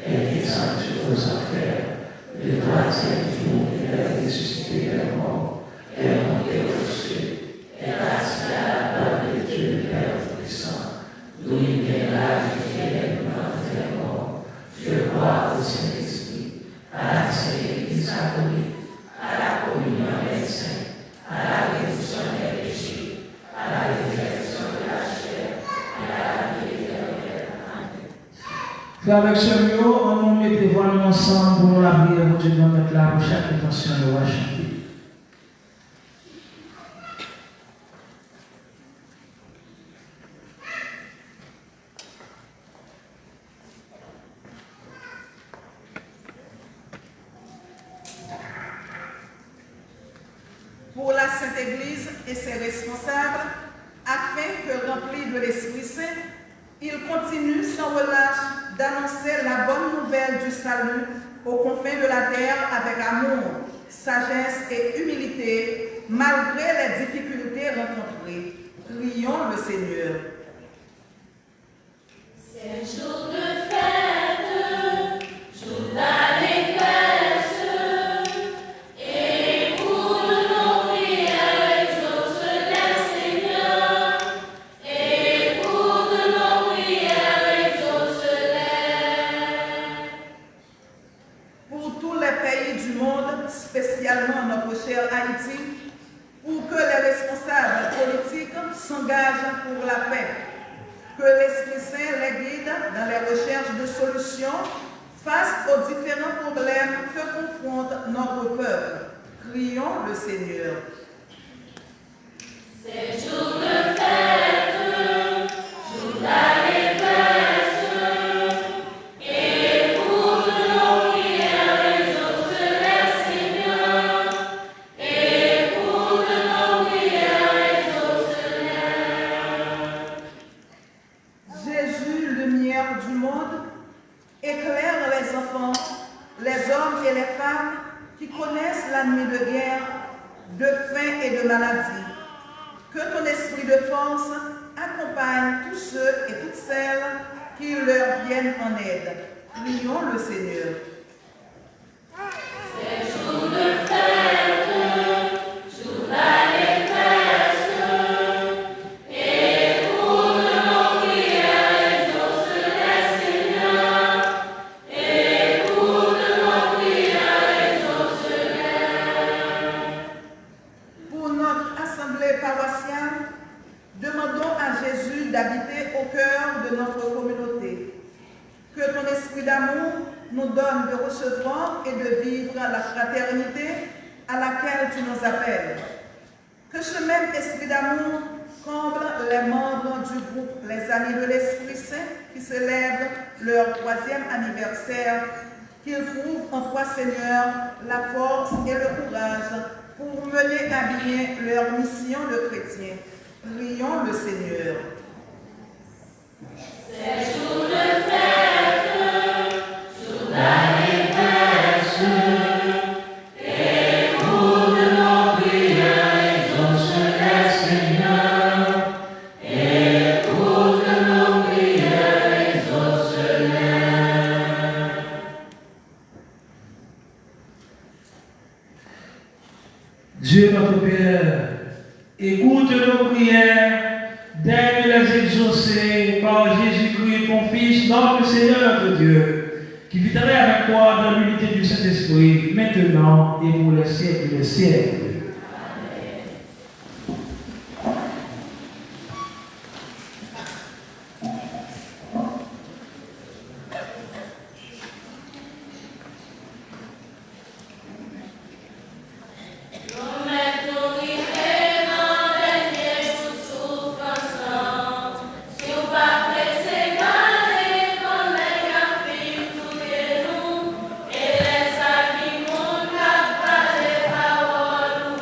Et descendu aux enfers, le troisième jour, il a ressuscité les morts, et monté aux cieux, et assis à la droite de Dieu, le Père Tout-Puissant, d'où il viendra juger les morts. Je crois au Saint-Esprit, à la Sainte Église catholique, Frère avec ce mot, on nous met devant nous ensemble pour nous la prière pour Dieu nous mettre là pour chaque intention de va chanter. Pour la Sainte Église et ses responsables, afin que, remplis de l'Esprit Saint, ils continuent sans relâche d'annoncer la bonne nouvelle du salut aux confins de la terre avec amour, sagesse et humilité, malgré les difficultés rencontrées. Prions le Seigneur. C'est jour de fête, jour d'allégresse, et pour nos prières exauce-les, Seigneur, et pour nos prières exauce-les. Pour tous les pays du monde, spécialement notre cher Haïti, pour que les responsables politiques s'engagent pour la paix, que l'Esprit Saint les guide dans les recherches de solutions face aux différents problèmes que confronte notre peuple. Prions le Seigneur. C'est jour de fête, jour d'allégresse, et pour nos prières exauce-les, Seigneur, et pour nos prières exauce-les. Jésus, lumière du monde, éclaire les enfants, les hommes et les femmes qui connaissent la nuit de guerre, de faim et de maladie. Que ton esprit de force accompagne tous ceux et toutes celles qui leur viennent en aide. Prions le Seigneur. C'est jour de fête, jour d'allégresse, et pour nos prières exauce-les, Seigneur, et pour nos prières exauce-les. Pour notre assemblée paroissiale, demandons à Jésus d'habiter au cœur de notre communauté. Que ton esprit d'amour nous donne de recevoir et de vivre la fraternité à laquelle tu nous appelles. Que ce même esprit d'amour comble les membres du groupe Les Amis de l'Esprit Saint qui célèbrent leur 3e anniversaire, qu'ils trouvent en toi, Seigneur, la force et le courage pour mener à bien leur mission de chrétien. Prions le Seigneur. C'est jour de fête, jour d'allégresse, et pour nos prières exauce-les, Seigneur, et pour nos prières exauce-les. Dieu notre Père, écoute nos prières, daigne les exaucer par Jésus-Christ, ton Fils, notre Seigneur, notre Dieu, qui vivrait avec toi dans l'unité du Saint-Esprit, maintenant et pour les siècles des siècles. Et les sacs qui montent, pas les paroles.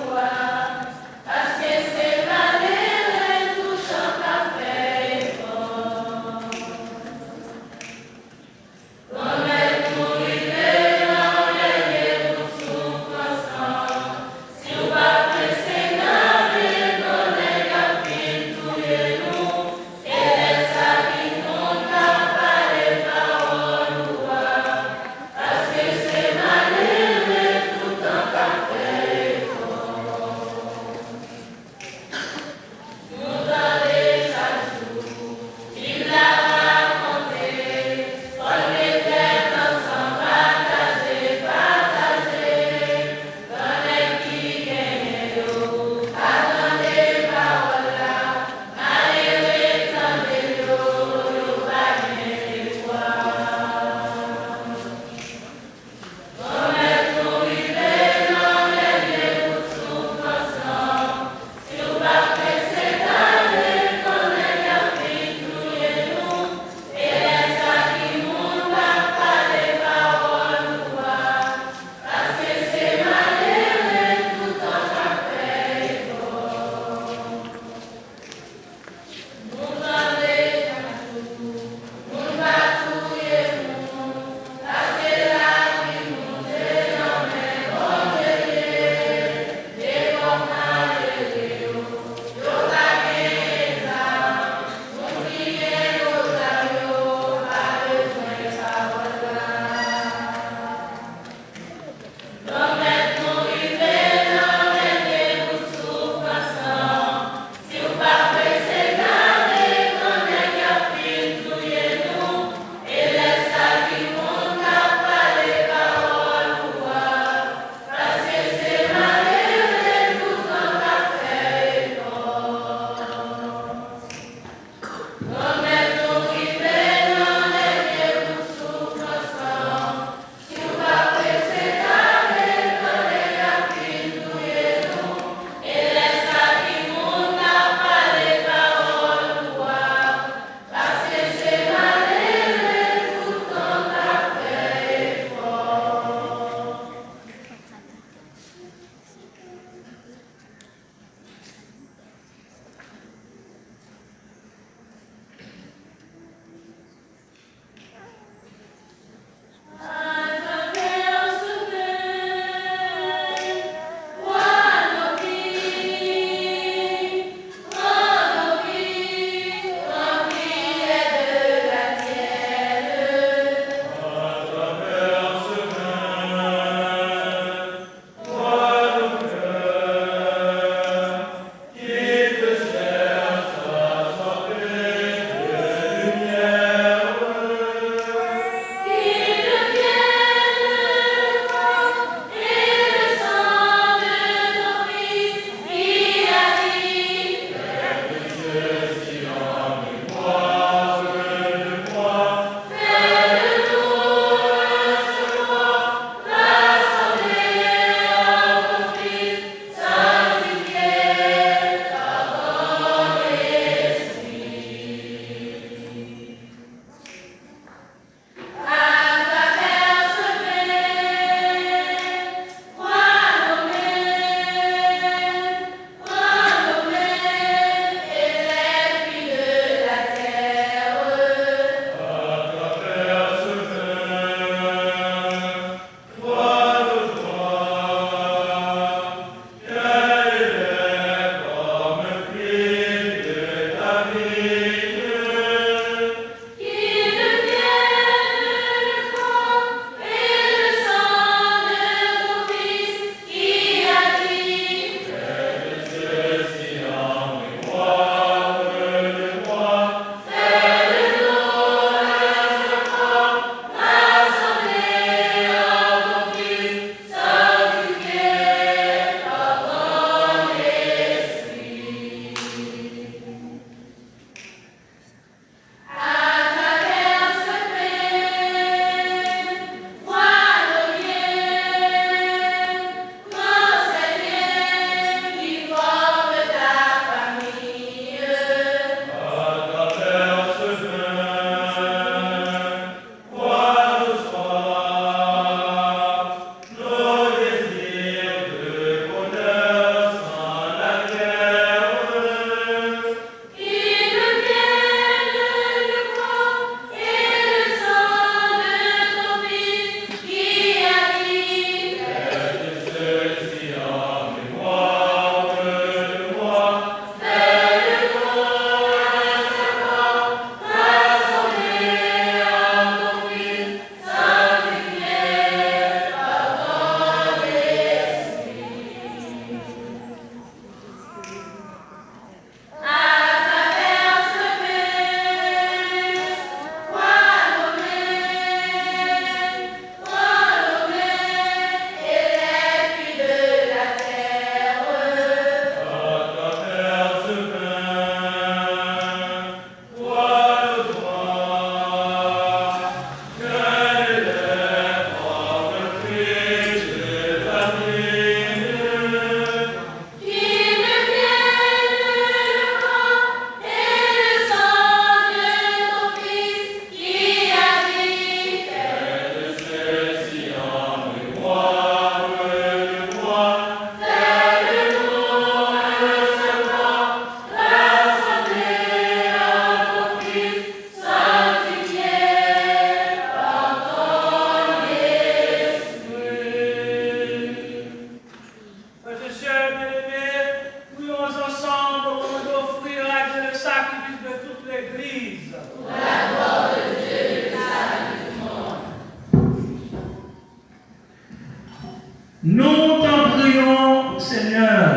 Nous t'en prions, Seigneur,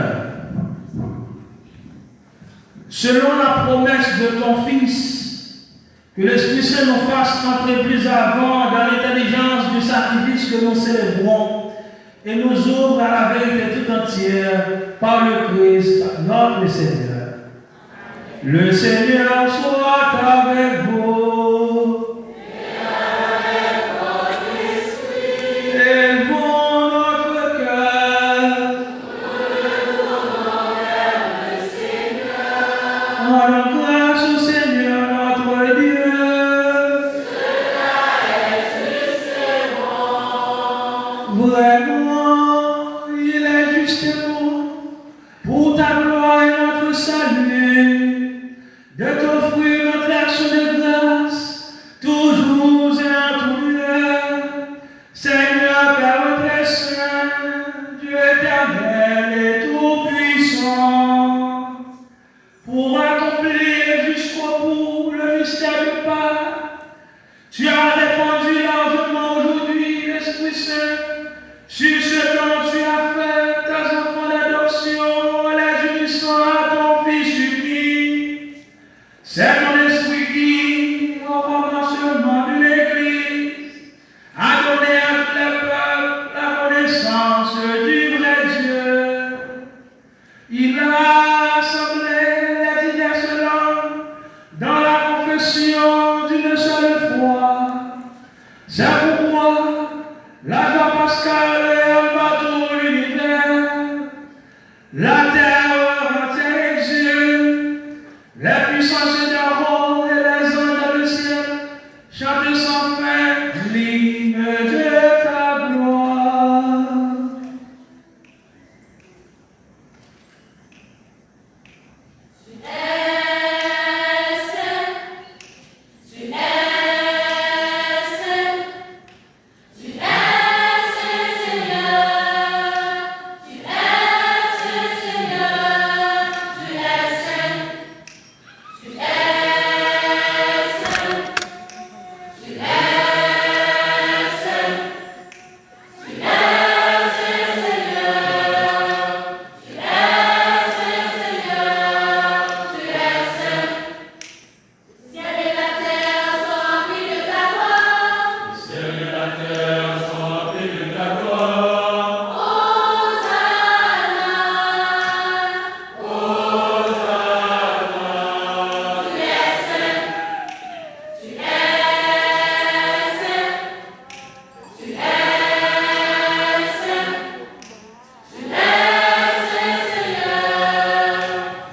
selon la promesse de ton Fils, que l'Esprit Saint nous fasse entrer plus avant dans l'intelligence du sacrifice que nous célébrons et nous ouvre à la vérité tout entière par le Christ, notre Seigneur. Le Seigneur soit avec vous. Et avec votre esprit. Élevons notre cœur. Nous tournons vers le Seigneur. Rendons grâce au Seigneur notre Dieu. Cela est juste et bon. Vraiment, il est juste et bon pour ta gloire et notre salut de t'offrir notre action de grâce toujours et en tout lieu. Seigneur Père très saint, Dieu éternel et tout-puissant, pour accomplir jusqu'au bout le mystère de Pâques, tu as répandu largement aujourd'hui l'Esprit Saint sur ce dont tu as fait tes enfants d'adoption, les unissant à ton Fils unique. C'est ton esprit qui, au commencement de l'Église, a donné à tous les peuples la connaissance du vrai Dieu. Il a assemblé les diverses langues dans la confession d'une seule foi. C'est pourquoi la joie pascale est partout l'univers. La terre entière exulte, les puissances d'Aaron et les anges dans le ciel chantent sans fin l'hymne de ta gloire. Tu es saint, tu es saint, tu es saint Seigneur, tu es saint Seigneur, tu es saint, tu es saint, tu es saint, tu es saint Seigneur, tu es saint Seigneur, tu es saint. Ciel et la terre sont remplis de ta gloire. Ciel et la terre sont remplis de ta gloire. Hosanna, Hosanna. tu es saint, tu es saint, tu es saint, tu es saint Seigneur,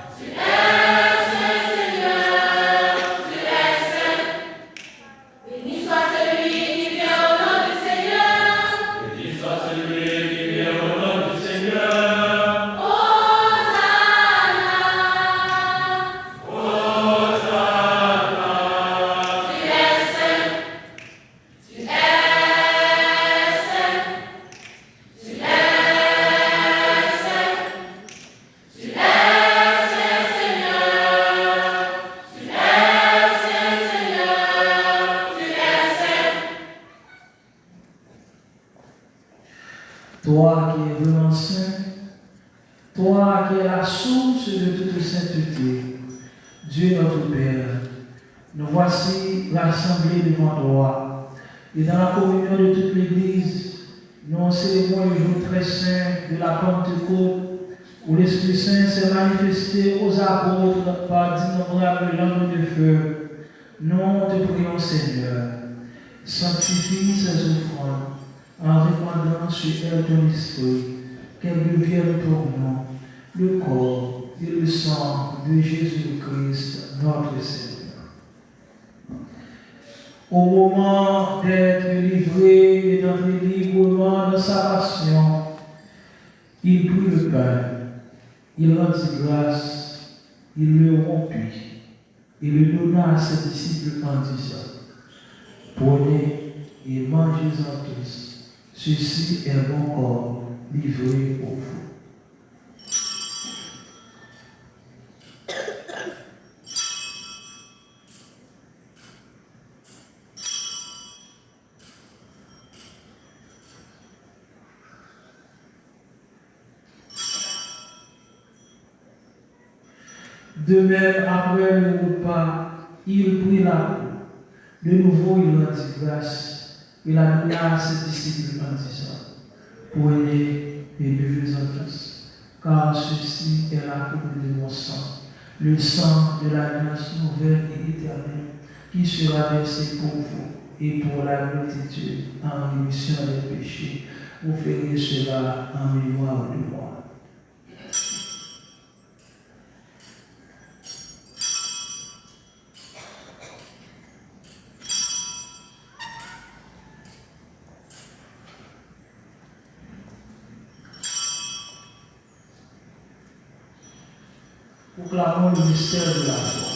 tu es saint Seigneur, tu es saint. Béni soit celui qui vient au nom du Seigneur. Béni soit celui qui vient au nom du Seigneur. Hosanna, Hosanna. tu es saint, tu es saint, tu es saint, tu es saint Seigneur, tu es saint Seigneur, tu es saint. Toi qui es vraiment saint, toi qui es la source de toute sainteté, Dieu notre Père, nous voici rassemblés devant toi. Et dans la communion de toute l'Église, nous célébrons le jour très saint de la Pentecôte, où l'Esprit Saint s'est manifesté aux apôtres par d'innombrables langues de feu. Nous te prions, Seigneur, sanctifie ces offrandes en répandant sur elles ton esprit, qu'elles deviennent pour nous le corps et le sang de Jésus-Christ, notre Seigneur. Au moment d'être livré et d'entrer librement dans sa passion, il prit le pain, il rendit grâce, il le rompit et le donna à ses disciples en disant: Prenez et mangez-en tous. Ceci est mon corps livré pour vous. De même, après le repas, il prit la coupe. De nouveau, il rendit grâce. Il adressa à ses disciples en disant, prenez et buvez-en tous, car ceci est la coupe de mon sang, le sang de l'alliance nouvelle et éternelle, qui sera versé pour vous et pour la multitude en rémission des péchés. Vous ferez cela en mémoire de moi. Proclamons le mystère de la foi.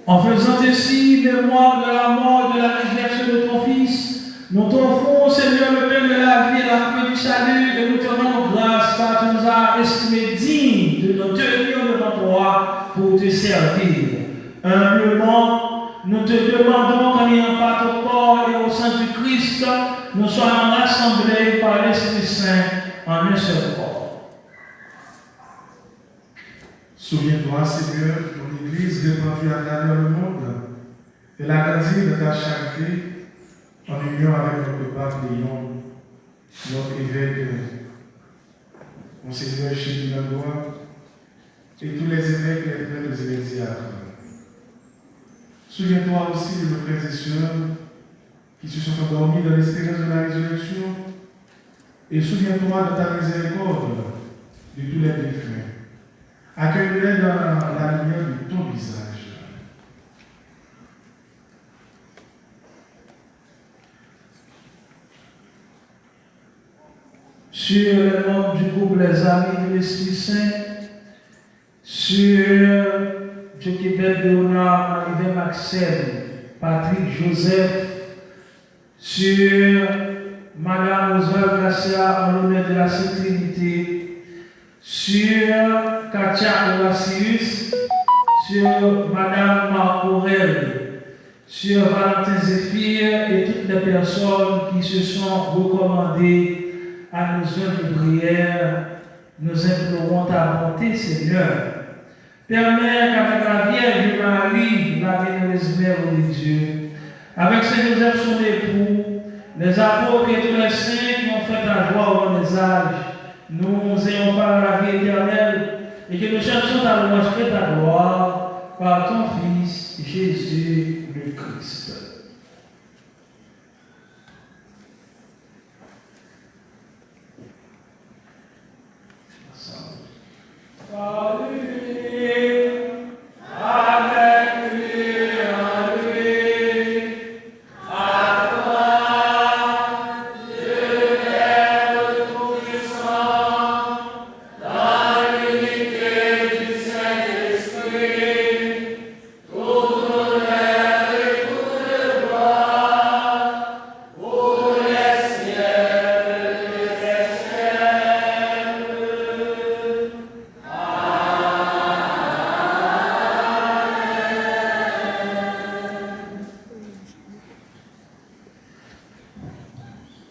En faisant ainsi mémoire de la mort et de la résurrection de ton Fils, nous t'offrons, Seigneur, le pain de la vie et la paix du salut, et nous te rendons grâce car tu nous as estimés dignes de nous tenir devant toi pour te servir. Humblement, nous te demandons qu'en ayant part au corps et au sang du Christ, nous soyons rassemblés par l'Esprit Saint en un seul corps. Souviens-toi, Seigneur, de ton Église répandue à travers le monde, et la grandie de ta charité en union avec notre pape Léon, notre évêque, Monseigneur Chimilagua, et tous les évêques, les prêtres et les diacres. Souviens-toi aussi de nos frères et sœurs qui se sont endormis dans l'espérance de la résurrection, et souviens-toi de ta miséricorde de tous les défunts. Accueille-les dans la lumière de ton visage. Sur les membres du groupe Les Amis de l'Esprit Saint, sur Jochebed Léonard, Olivier Maxel, Patrick Joseph, sur Madame Oswald Garcia en l'honneur de la Sainte Trinité, sur Katia Oasius, sur Madame Marc Aurel, sur Valentin Zéphir et toutes les personnes qui se sont recommandées à nos œuvres de prière. Nous implorons ta bonté, Seigneur. Permets qu'avec la Vierge Marie, la bienheureuse Mère de Dieu, avec Saint Joseph son époux, les apôtres et tous les saints qui ont fait ta joie au long des âges, nous ayons part à la vie éternelle et que nous cherchons ta louange et ta gloire par ton Fils, Jésus le Christ.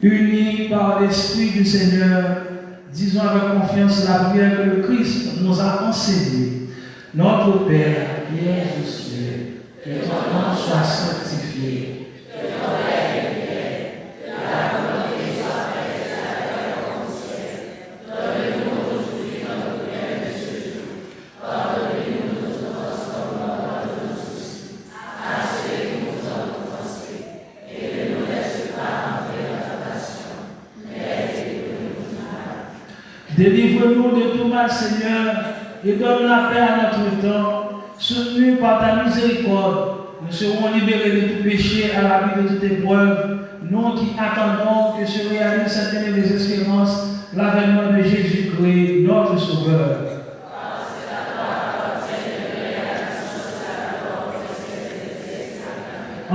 Unis par l'Esprit du Seigneur, disons avec confiance la prière que le Christ nous a enseignée. Notre Père, qui es aux cieux, que ton nom soit sanctifié. Que ton règne vienne, que ta volonté soit faite sur la terre comme au ciel. Donne-nous aujourd'hui notre pain de ce jour. Pardonne-nous nos offenses comme nous pardonnons aussi à ceux qui nous ont offensés. Et ne nous laisse pas entrer dans la tentation, mais délivre-nous du mal. Délivre-nous de tout mal, Seigneur, et donne la paix à notre temps. Soutenus par ta miséricorde, nous serons libérés de tout péché à l'abri de toute épreuve. Nous qui attendons que se réalise cette année des espérances, l'avènement de Jésus-Christ, notre Sauveur.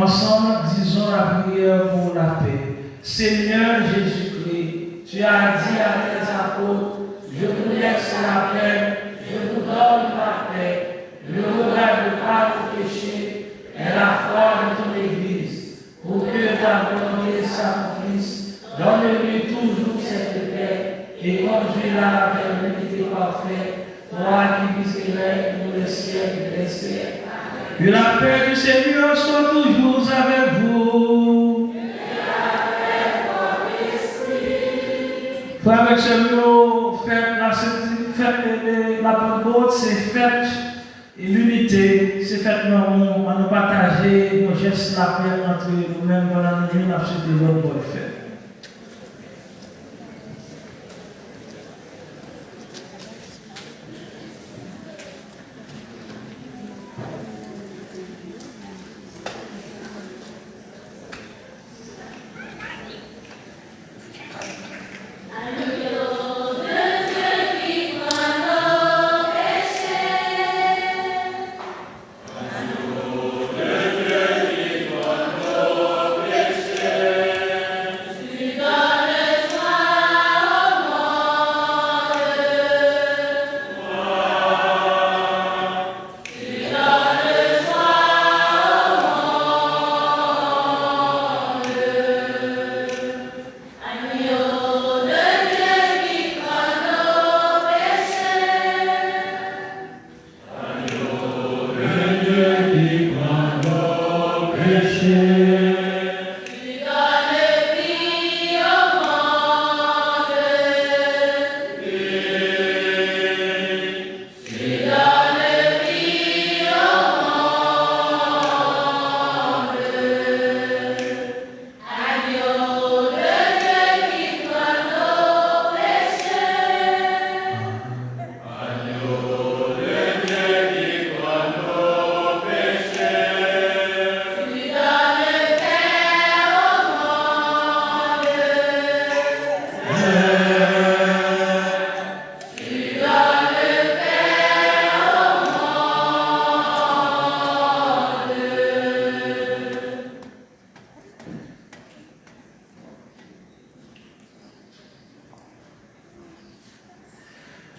Ensemble, disons la prière pour la paix. Seigneur Jésus-Christ, tu as dit à tes apôtres, je vous laisse la paix, je vous donne la paix. Ne regarde pas vos péchés et la foi de ton Église, pour que ta volonté s'accomplisse. Donne-lui toujours cette paix et conduis-la vers l'unité parfaite, toi qui vis et règnes pour les siècles des siècles. Que la paix du Seigneur soit toujours avec vous. Frères et sœurs, fête la Pentecôte, c'est fête et l'unité, c'est fête nous partager nos gestes la paix entre nous-mêmes dans la nuit, nous avons de l'autre bonne fête.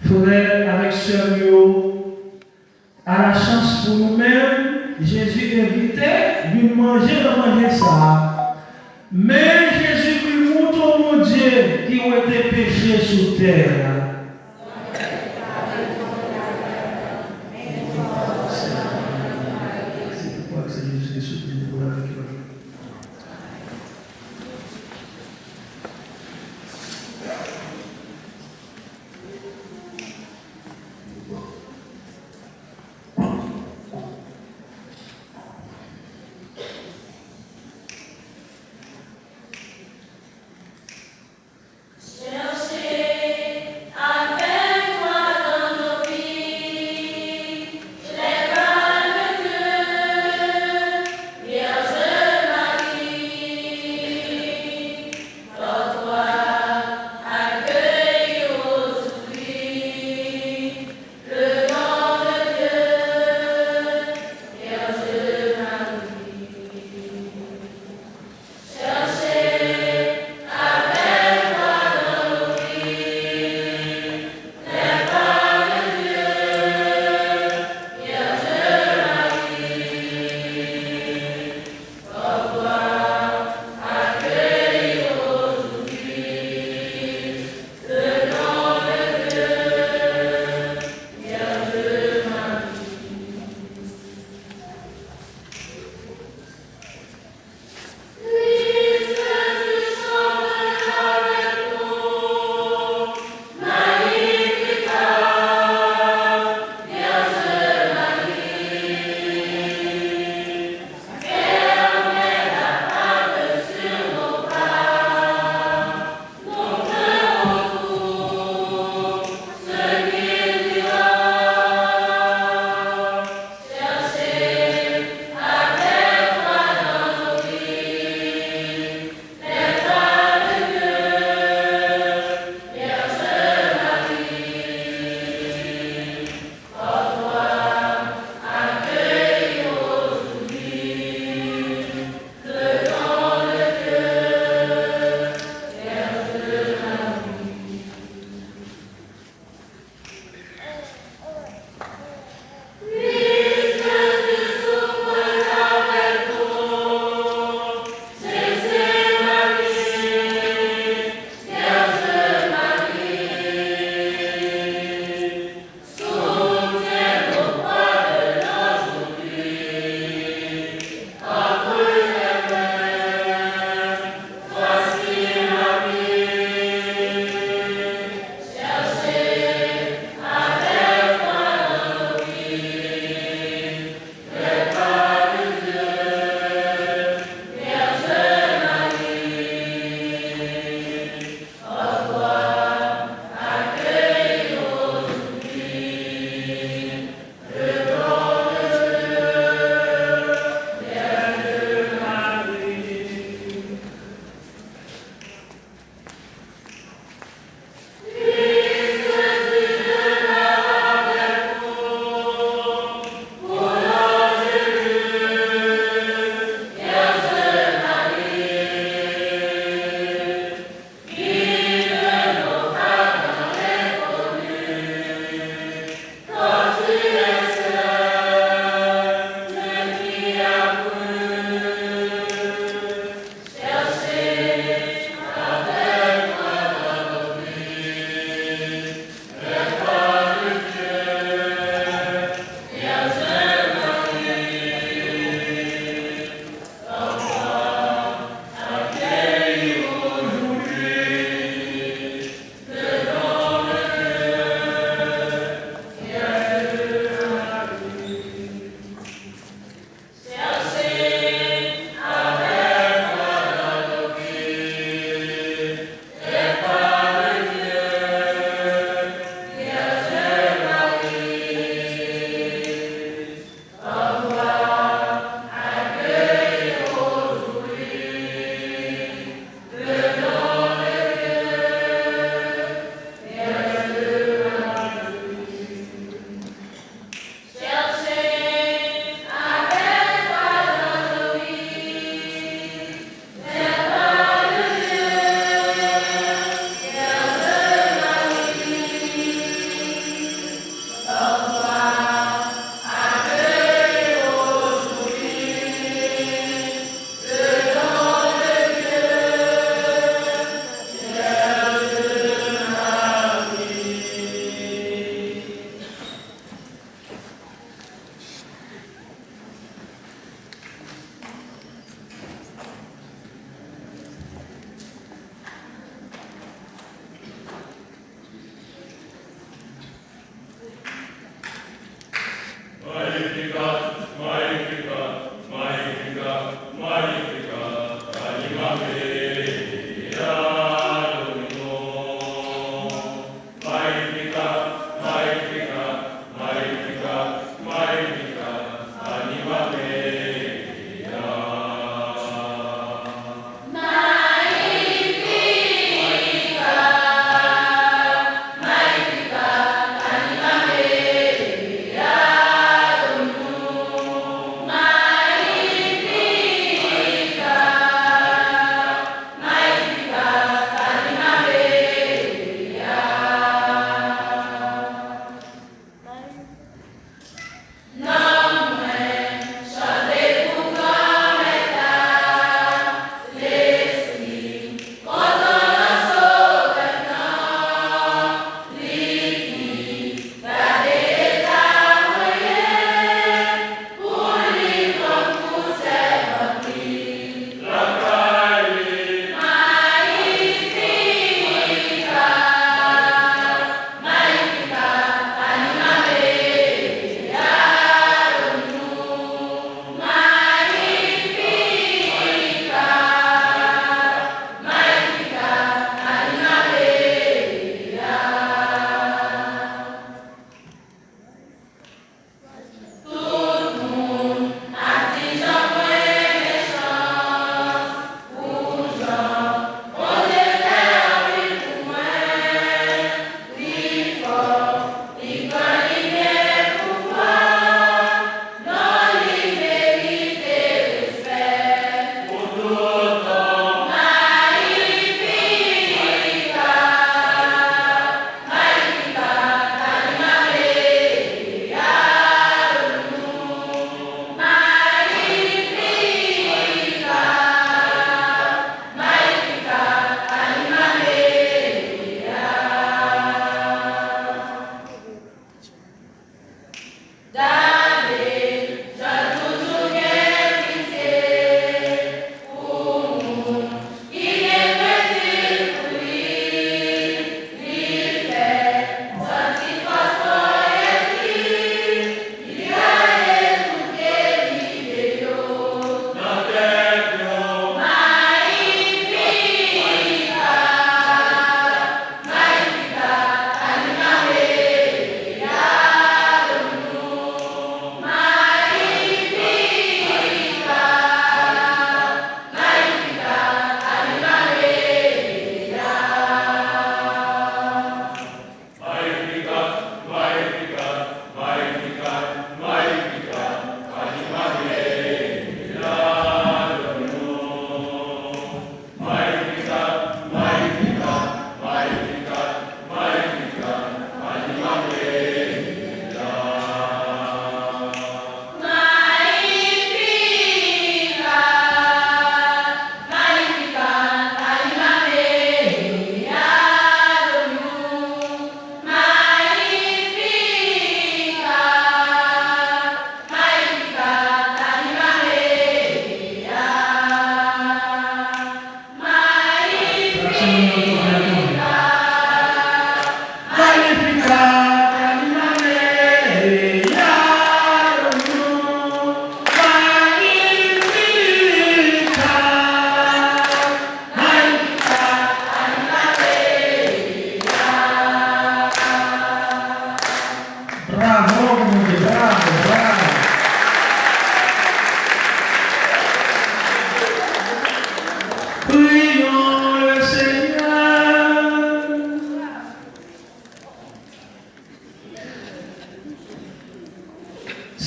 Frères avec sœurs, à la chance pour nous-mêmes, Jésus invitait lui manger ça. Mais Jésus lui montre mon Dieu qui ont été péchés sur terre. C'est pourquoi c'est Jésus qui soutient pour la vie. Cherchez à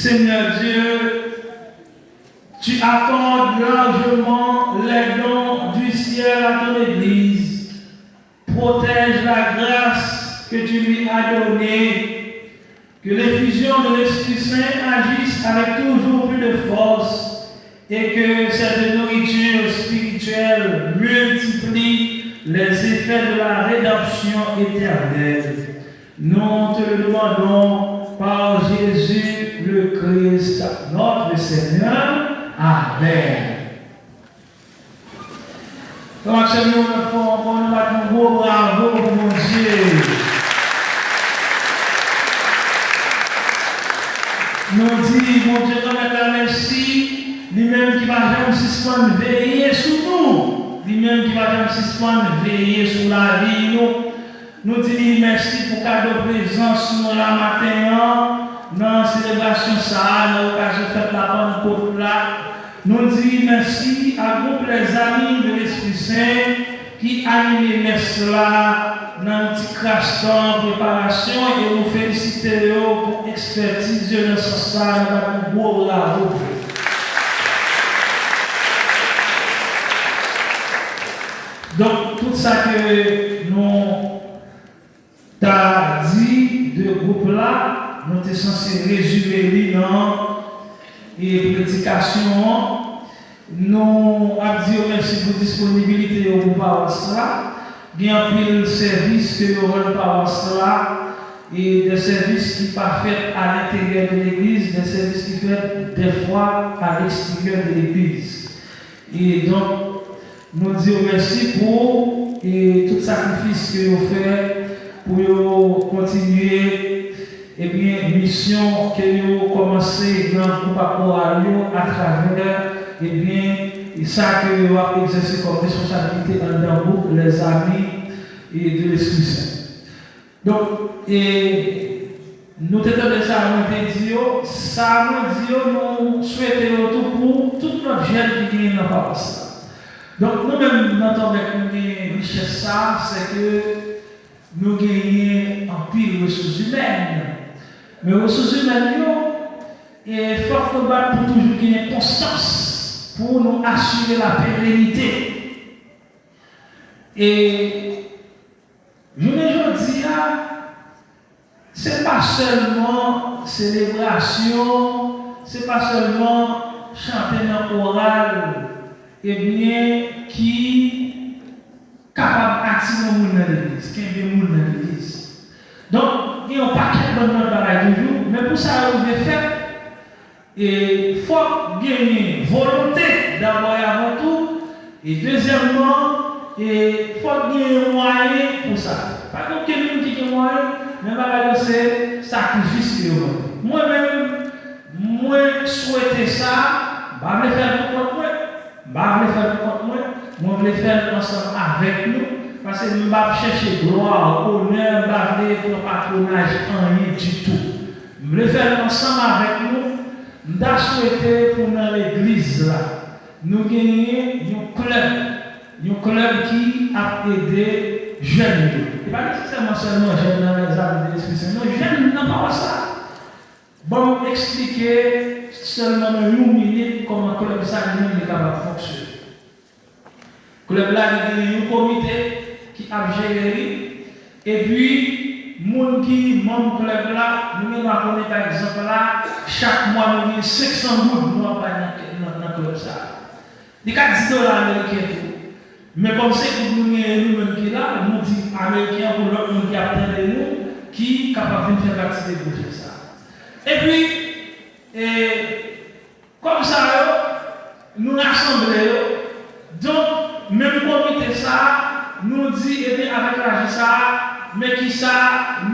Seigneur Dieu, tu accordes largement les dons du ciel à ton Église. Protège la grâce que tu lui as donnée. Que l'effusion de l'Esprit Saint agisse avec toujours plus de force et que cette nourriture spirituelle multiplie les effets de la rédemption éternelle. Nous te le demandons par Jésus le Christ, notre Seigneur. Amen. Donc, c'est nous on va un gros bravo pour mon Dieu. Nous disons, mon Dieu, nous mettons merci, lui-même qui va jamais suspendre veiller sur nous, lui-même qui va jamais suspendre veiller sur la vie. Nous disons merci pour cadeau présence nous la matin, dans la célébration ça, dans l'occasion de faire la Pentecôte là. Nous disons merci à vous les amis de l'Esprit Saint qui animent messe là dans un petit crash temps préparation et nous félicitons pour expertise de ce ça, nous avons bravo. Donc tout ça que nous t'as dit de groupe là, nous sommes censés résumer dans et prédication. Nous avons dit merci pour la disponibilité au groupe à cela. Bien pile service que nous avons par cela et des services qui ne sont pas faits à l'intérieur de l'église, des services qui sont faits des fois à l'extérieur de l'église. Et donc, nous disons merci pour tout sacrifice que vous faites pour continuer et bien mission que vous commencez dans le groupe à travers et bien ça que vous avez exercé comme responsabilité dans le groupe, les amis et de l'Esprit Saint. Donc, nous te donnons ça, nous souhaitons tout pour toute notre jeune qui vient dans la paroisse. Donc, nous-mêmes, notre richesse, c'est que nous gagnons en pile ressources humaines. Mais ressources humaines, il faut nous battre pour toujours gagner constance, pour nous assurer la pérennité. Et je me dis, ce n'est pas seulement célébration, ce n'est pas seulement chanter dans l'oral, et bien qui est capable d'attirer le monde dans l'église, qui est bien monde dans l'église. Donc, il y a un paquet de bonnes bagailles toujours, mais pour ça, on veut faire. Et il faut gagner volonté d'abord et avant tout, et deuxièmement, il faut gagner moyen pour ça. Pas comme quelqu'un qui a moyen, mais c'est sacrifice. Moi-même, moi souhaiter ça, je vais faire pour moi, je vais faire ensemble avec nous, parce que nous ne pas chercher gloire, honneur, pour patronage, rien du tout. Je vais faire ensemble avec nous. Nous avons souhaité pour dans l'église là, nous gagner un club qui a aidé les jeunes. Et pas nécessairement seulement jeunes dans les armes de l'Esprit Saint, non, jeunes n'ont pas ça. Bon, expliquer seulement dans une minute comment le club ça est capable de fonctionner. Le club là, il y a un comité qui a géré, et puis, les gens qui sont club là, nous avons par exemple là, chaque mois nous avons 500 gouttes dans le club ça. Il y a $10 américains. Mais comme c'est que nous nous-mêmes qui là, nous disons américains pour l'autre monde qui attend de nous, qui est capable de faire partie des projets ça. Et puis, comme ça, nous rassemblons. Donc, même comité ça, nous dit, et bien avec l'argent ça, mais qui ça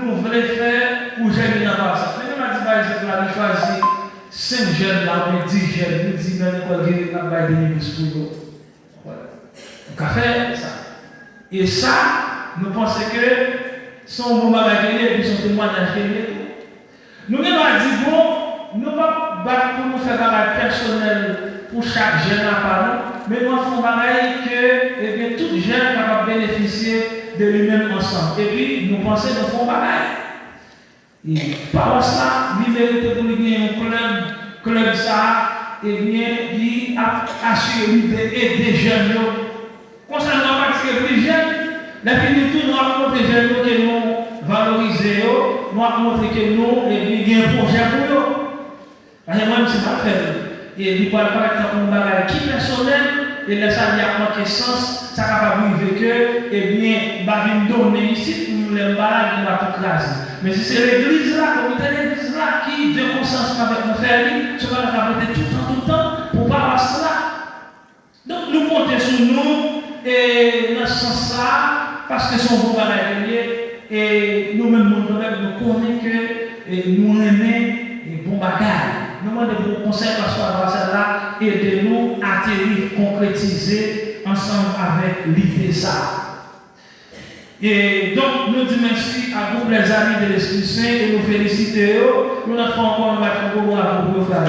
nous voulons faire pour gérer dans la ça. Mais nous avons dit, par exemple, là, nous choisissons 5 jeunes là, ou 10 jeunes, nous disons, nous avons dit, nous avons des minutes pour nous. Donc, à faire ça. Et ça, nous pensons que son moment à gagner, et puis son témoignage gagner. Nous avons dit, bon, nous ne pouvons pas pour nous faire un travail personnel pour chaque jeune à part, mais nous faisons un travail que eh bien, tout jeune est capable de bénéficier de lui-même ensemble. Et puis, nous pensons que nous faisons un travail. Et par cela, il mérite pour lui un club ça, et bien, il a assuré d'aider des jeunes. Concernant parce que les jeunes, la finitude nous a montré que nous valorisons, nous a montré que nous, et bien, un projet pour eux. Parce que moi, je ne sais pas faire. Et il parle par exemple d'un bagage qui personnel, et là, ça y a manqué sens, ça capable de vivre que, et bien, va venir donner ici, pour les balades qui va tout classer. Mais si c'est l'église là, comme c'est l'église là, qui de conscience avec nos frères, ça va nous apporter tout le temps, pour ne pas avoir cela. Donc, nous comptons sur nous, et dans ce sens-là, parce que son bon bagage et nous-mêmes, nous connaissons que nous aimons les bons bagages. Nous demandons des conseils parce que celle-là et de nous atterrir, concrétiser ensemble avec l'idée ça. Et donc, nous disons merci à vous, les amis de l'Esprit Saint, et nous félicitons. Nous n'avons encore un matin pour vous faire.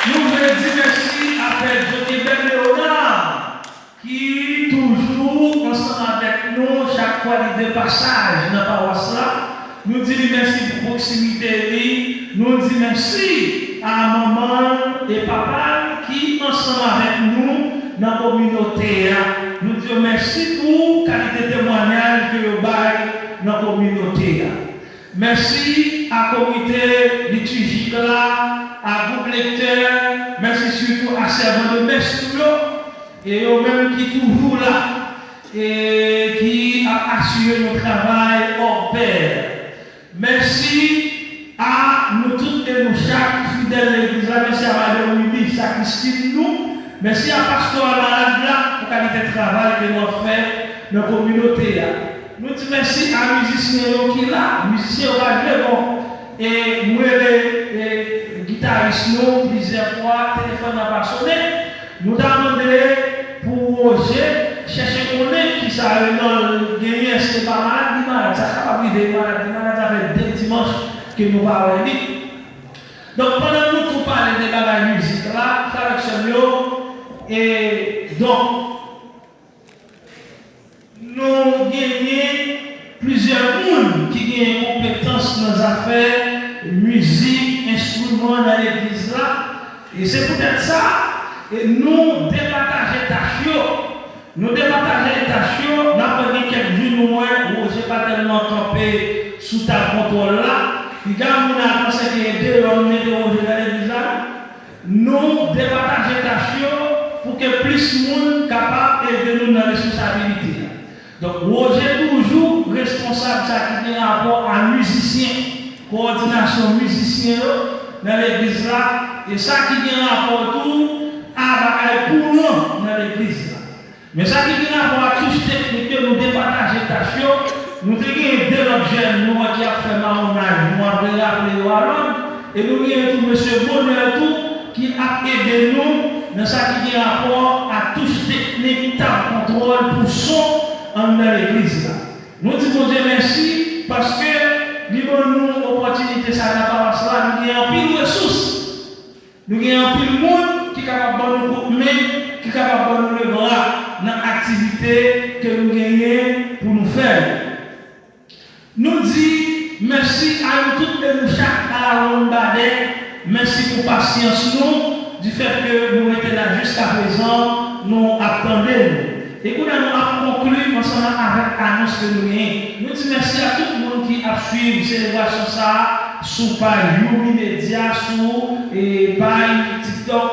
Nous voulons dire merci à Père Johnny Léonard, qui toujours ensemble avec nous, chaque fois il y a des passages dans la paroisse là. Nous disons merci pour proximité, nous disons merci à maman et papa qui ensemble avec nous dans la communauté. Nous disons merci pour la qualité de témoignage que vous avez dans la communauté. Merci à la communauté liturgique là, à groupe lecteur, merci surtout à servant de Mestre et eux-mêmes qui sont toujours là et qui a assuré notre travail hors pair. Merci à nous toutes et nous chaque fidèles de l'église, merci à Madame Willy, Sacristie, nous. Merci à Pasteur Malade pour la qualité de travail que nous avons fait dans la communauté. Nous disons merci à musiciens qui sont là, musiciens vraiment. Et nous, les guitaristes, nous, plusieurs fois, le téléphone n'a pas sonné. Nous avons demandé pour Roger, chercher qu'on est qui ça dans gagner, c'est pas malade, ça n'a pas pris des malades, ça fait 2 dimanches que nous parlons. Donc pendant que nous parlons des bagages musique là, ça avec ce et donc nous gagnons plusieurs mondes qui ont une compétence dans les affaires, musique, instruments dans l'église là. Et c'est peut-être ça, et nous départager tâches. Nous départager les tâches, nous avons quelques jours moins où je n'ai pas tellement campé sous ta contrôle là. Il y a un avancé qui est dehors, nous départager les tâches pour que plus de monde capable de nous dans la responsabilité. Donc, Roger toujours responsable de ça qui est rapport à musicien, coordination musicien dans l'église là, et ça qui est rapport tout à pour nous dans l'église là. Mais ça qui est rapport à tout ce technique que nous départager les tâches, nous avons deux objets, nous qui a fait marronnage, nous avons rappelé au Allon, et nous avons tout M. Bonheur qui a aidé nous dans ça qui est rapport à tout ce technique, temps contrôle pour son dans l'église. Nous disons Dieu merci parce que nous avons une opportunité, ça n'a pas cela, nous avons un pile de ressources. Nous avons un pile de monde qui est capable de nous couper, qui est capable de nous le bras dans l'activité que nous gagnons pour nous faire. Nous disons merci à nous toutes et nous chaque à la ronde badet. Merci pour patience nous, du fait que nous étions là jusqu'à présent, nous attendons. Et nous avons conclu ensemble avec l'annonce que nous avons. Nous disons merci à tout le monde qui a suivi la célébration ça sur page Media, sur page TikTok,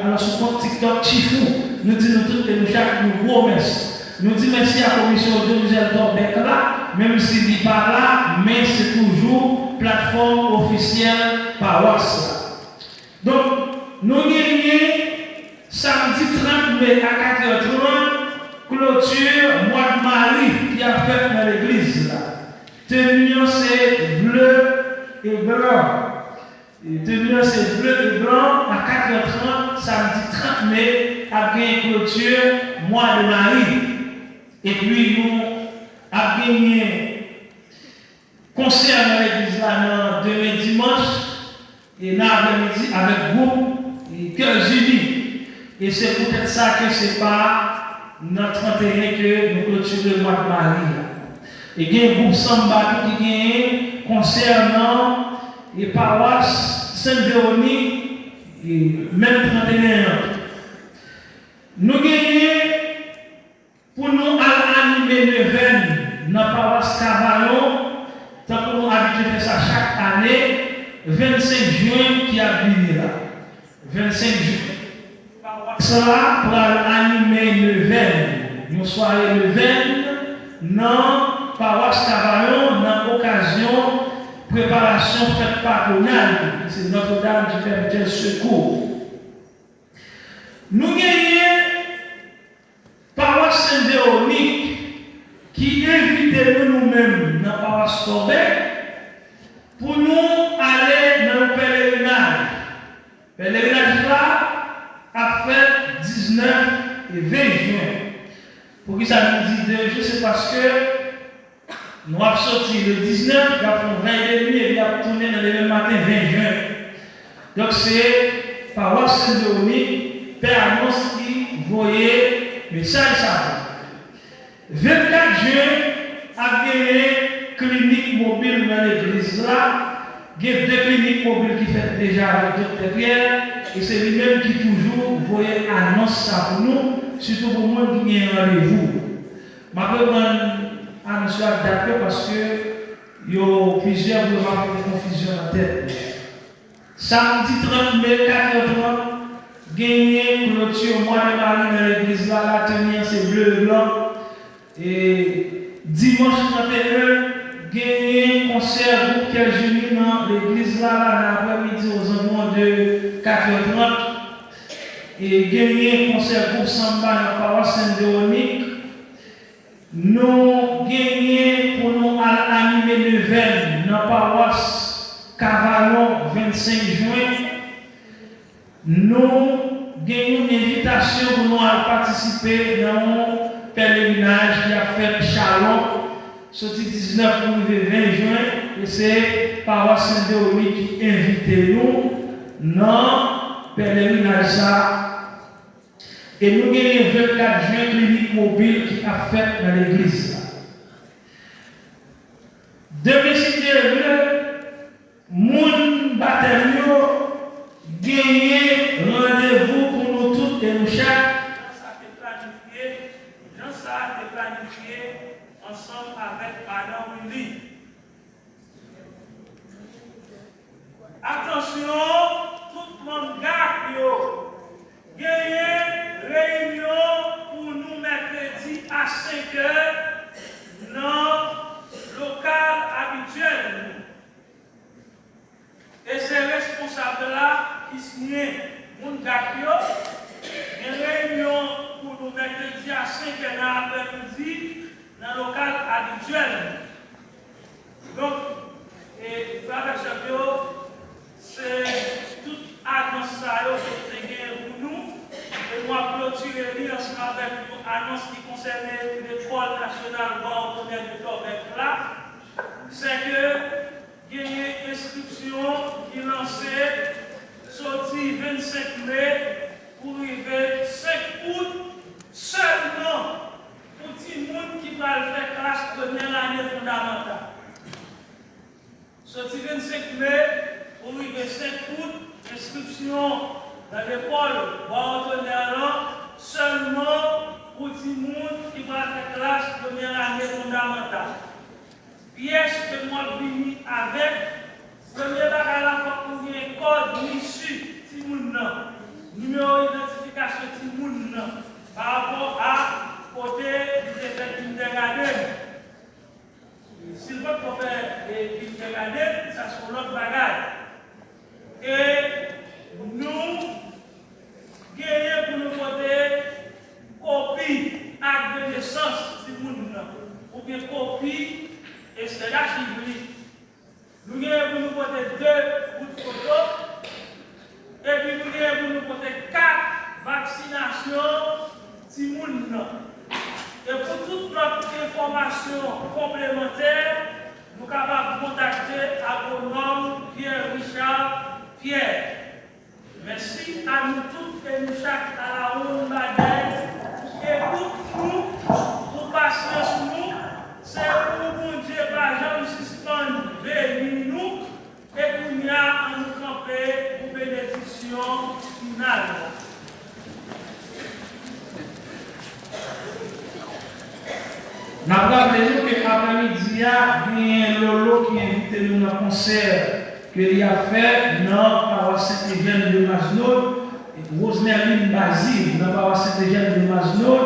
alors sur compte TikTok Chifou. Nous disons tout et nous chaque nous gros merci. Nous disons merci à la commission audiovisuelle d'Orbec là, même s'il n'est pas là, mais c'est toujours plateforme officielle paroisse. Donc, nous gagnons samedi 30 mai à 4h30, clôture mois de Marie qui a fait dans l'église là. Tenue c'est bleu et blanc. Tenue c'est bleu et blanc à 4h30, samedi 30 mai, après clôture mois de Marie. Et puis nous avons gagné concert dans l'église là demain dimanche et l'après-midi avec groupe et cœur unis. Et c'est peut-être ça que c'est pas notre 31 que nous clôturons le mois de Marie. Et il y a un groupe Samba qui gagne concernant les paroisses Sainte-Véronique, et même 31 ans. Nous gagnons pour nous animer le neuvaine dans la paroisse Cavallon, tant que nous habituons à faire ça chaque année, 25 juin qui a venu là. 25 juin. Cela pour animer le neuvaine, une soirée neuvaine dans paroisse Cavallon, dans l'occasion préparation fête patronale, c'est Notre-Dame du Perpétuel Secours. Nous gagnons paroisse Sainte-Véronique qui invite nous-mêmes dans la paroisse Corbet pour nous aller dans le pèlerinage. Le pèlerinage là a fait 19 et 20 juin. Pour qui ça nous dit 2 jours, c'est parce que nous avons sorti le 19, nous avons 20 et demi et nous avons tourné dans le même matin 20 juin. Donc c'est paroisse Sainte-Véronique, Père Annonce qui voyait message ça. 24 juin, a gagné clinique mobile dans l'église là. Il y a 2 cliniques mobiles qui font déjà avec Dr. Pierre. Et c'est lui-même qui toujours voyait annonce ça pour nous, surtout pour moi qui a un rendez-vous. Je annonce d'accord parce que il y a plusieurs moments de confusion en tête. Samedi 30 mai, 4h30, gagné clôture mois de Marie dans l'église là, la tenue c'est bleu et blanc. Et dimanche 31, gagné concert groupe Quel Génie dans l'église là, l'après-midi aux environs de 4h30. Et gagné concert groupe Samba dans la paroisse Sainte-Véronique. Nous gagnons pour nous animer le veine dans la paroisse Cavallon 25 juin. Nous gagnons une invitation pour nous participer dans le pèlerinage qui a fait Chalon, sorti 19 pour 20 juin. Et c'est paroisse Sainte-Véronique qui invite nous dans le pèlerinage. Et nous gagnons 24 juin clinique mobile qui a fait dans l'église. Demain, si Dieu veut, mon baptême gagner rendez-vous pour nous tous et nous chaque. Ça a été planifié ensemble avec Madame Willy. Attention, tout le monde garde. Gagner réunion pour nous mercredi à 5h dans le local habituel. Et ces responsables-là qui signent mon gapio, une réunion pour nous mercredi à 5h dans l'après-midi dans le local habituel. Donc, et frère Chapio, c'est tout annonce ça pour nous. Et moi, clôturer ensemble avec une annonce qui concerne l'école nationale ordinaire de Corbet là. C'est que il y a une inscription qui est lancée, sortie 25 mai, pour arriver 5 août, seulement pour tout le monde qui va faire classe première année fondamentale. Sortie 25 mai, pour arriver 5 août, inscription dans l'école ordinaire seulement pour tout le monde qui va faire classe première année fondamentale. Pièce que moi venu avec, premier bagage là, il faut qu'on ait un code issu, tout le monde, numéro d'identification, tout le monde, par rapport à côté des effets kindergarten. S'il veut qu'on fait des kindergarten, ça sont l'autre bagage. Et nous, gagnons pour nous voter copie, acte de naissance, tout le monde, ou bien copie. Et c'est là qui dit. Nous avons nous porter 2 bouts de photos. Et puis nous avons nous porter 4 vaccinations Timoun. Et pour toute notre information complémentaire, nous sommes capables de contacter l'agronome Pierre-Richard Pierre. Merci à nous tous et nous chaque à la ronde bagaille. Et pour nous, pour passer sur nous, c'est pour Nous avons rappelé que l'après-midi, il y a Lolo qui a invité nous dans un concert qu'il a fait dans la paroisse Saint-Étienne de Masnod, et Rosemerline Basile dans la paroisse Saint-Étienne de Masnod,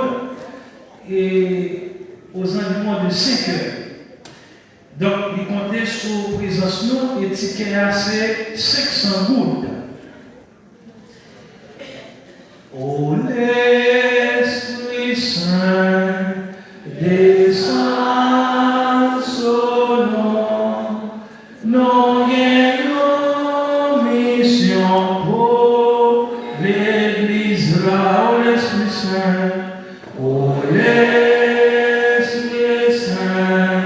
et aux environs de 5 heures. Donc, il comptait sur la présence nous, et le ticket c'est 500 gouttes. Oh, l'Esprit Saint, descend sur nous, nous gagnons mission pour l'Église là, oh l'Esprit Saint, oh l'Esprit Saint,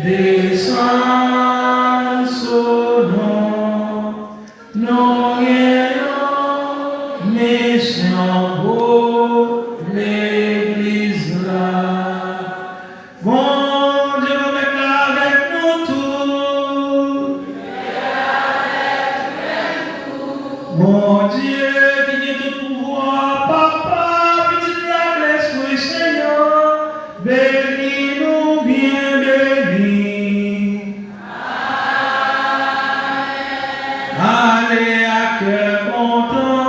descend sur nous, nous gagnons mission pour l'Église là. Bon Dieu va mettre avec nous tous. Bon Dieu qui est tout pouvoir, Papa, petit la l'Esprit Seigneur, bénis-nous bien bénis. Allez à cœur content.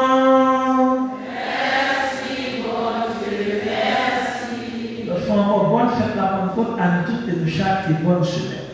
Nous faisons encore bonne fête la Pentecôte à nous toutes et nous chaque et bonne semaine.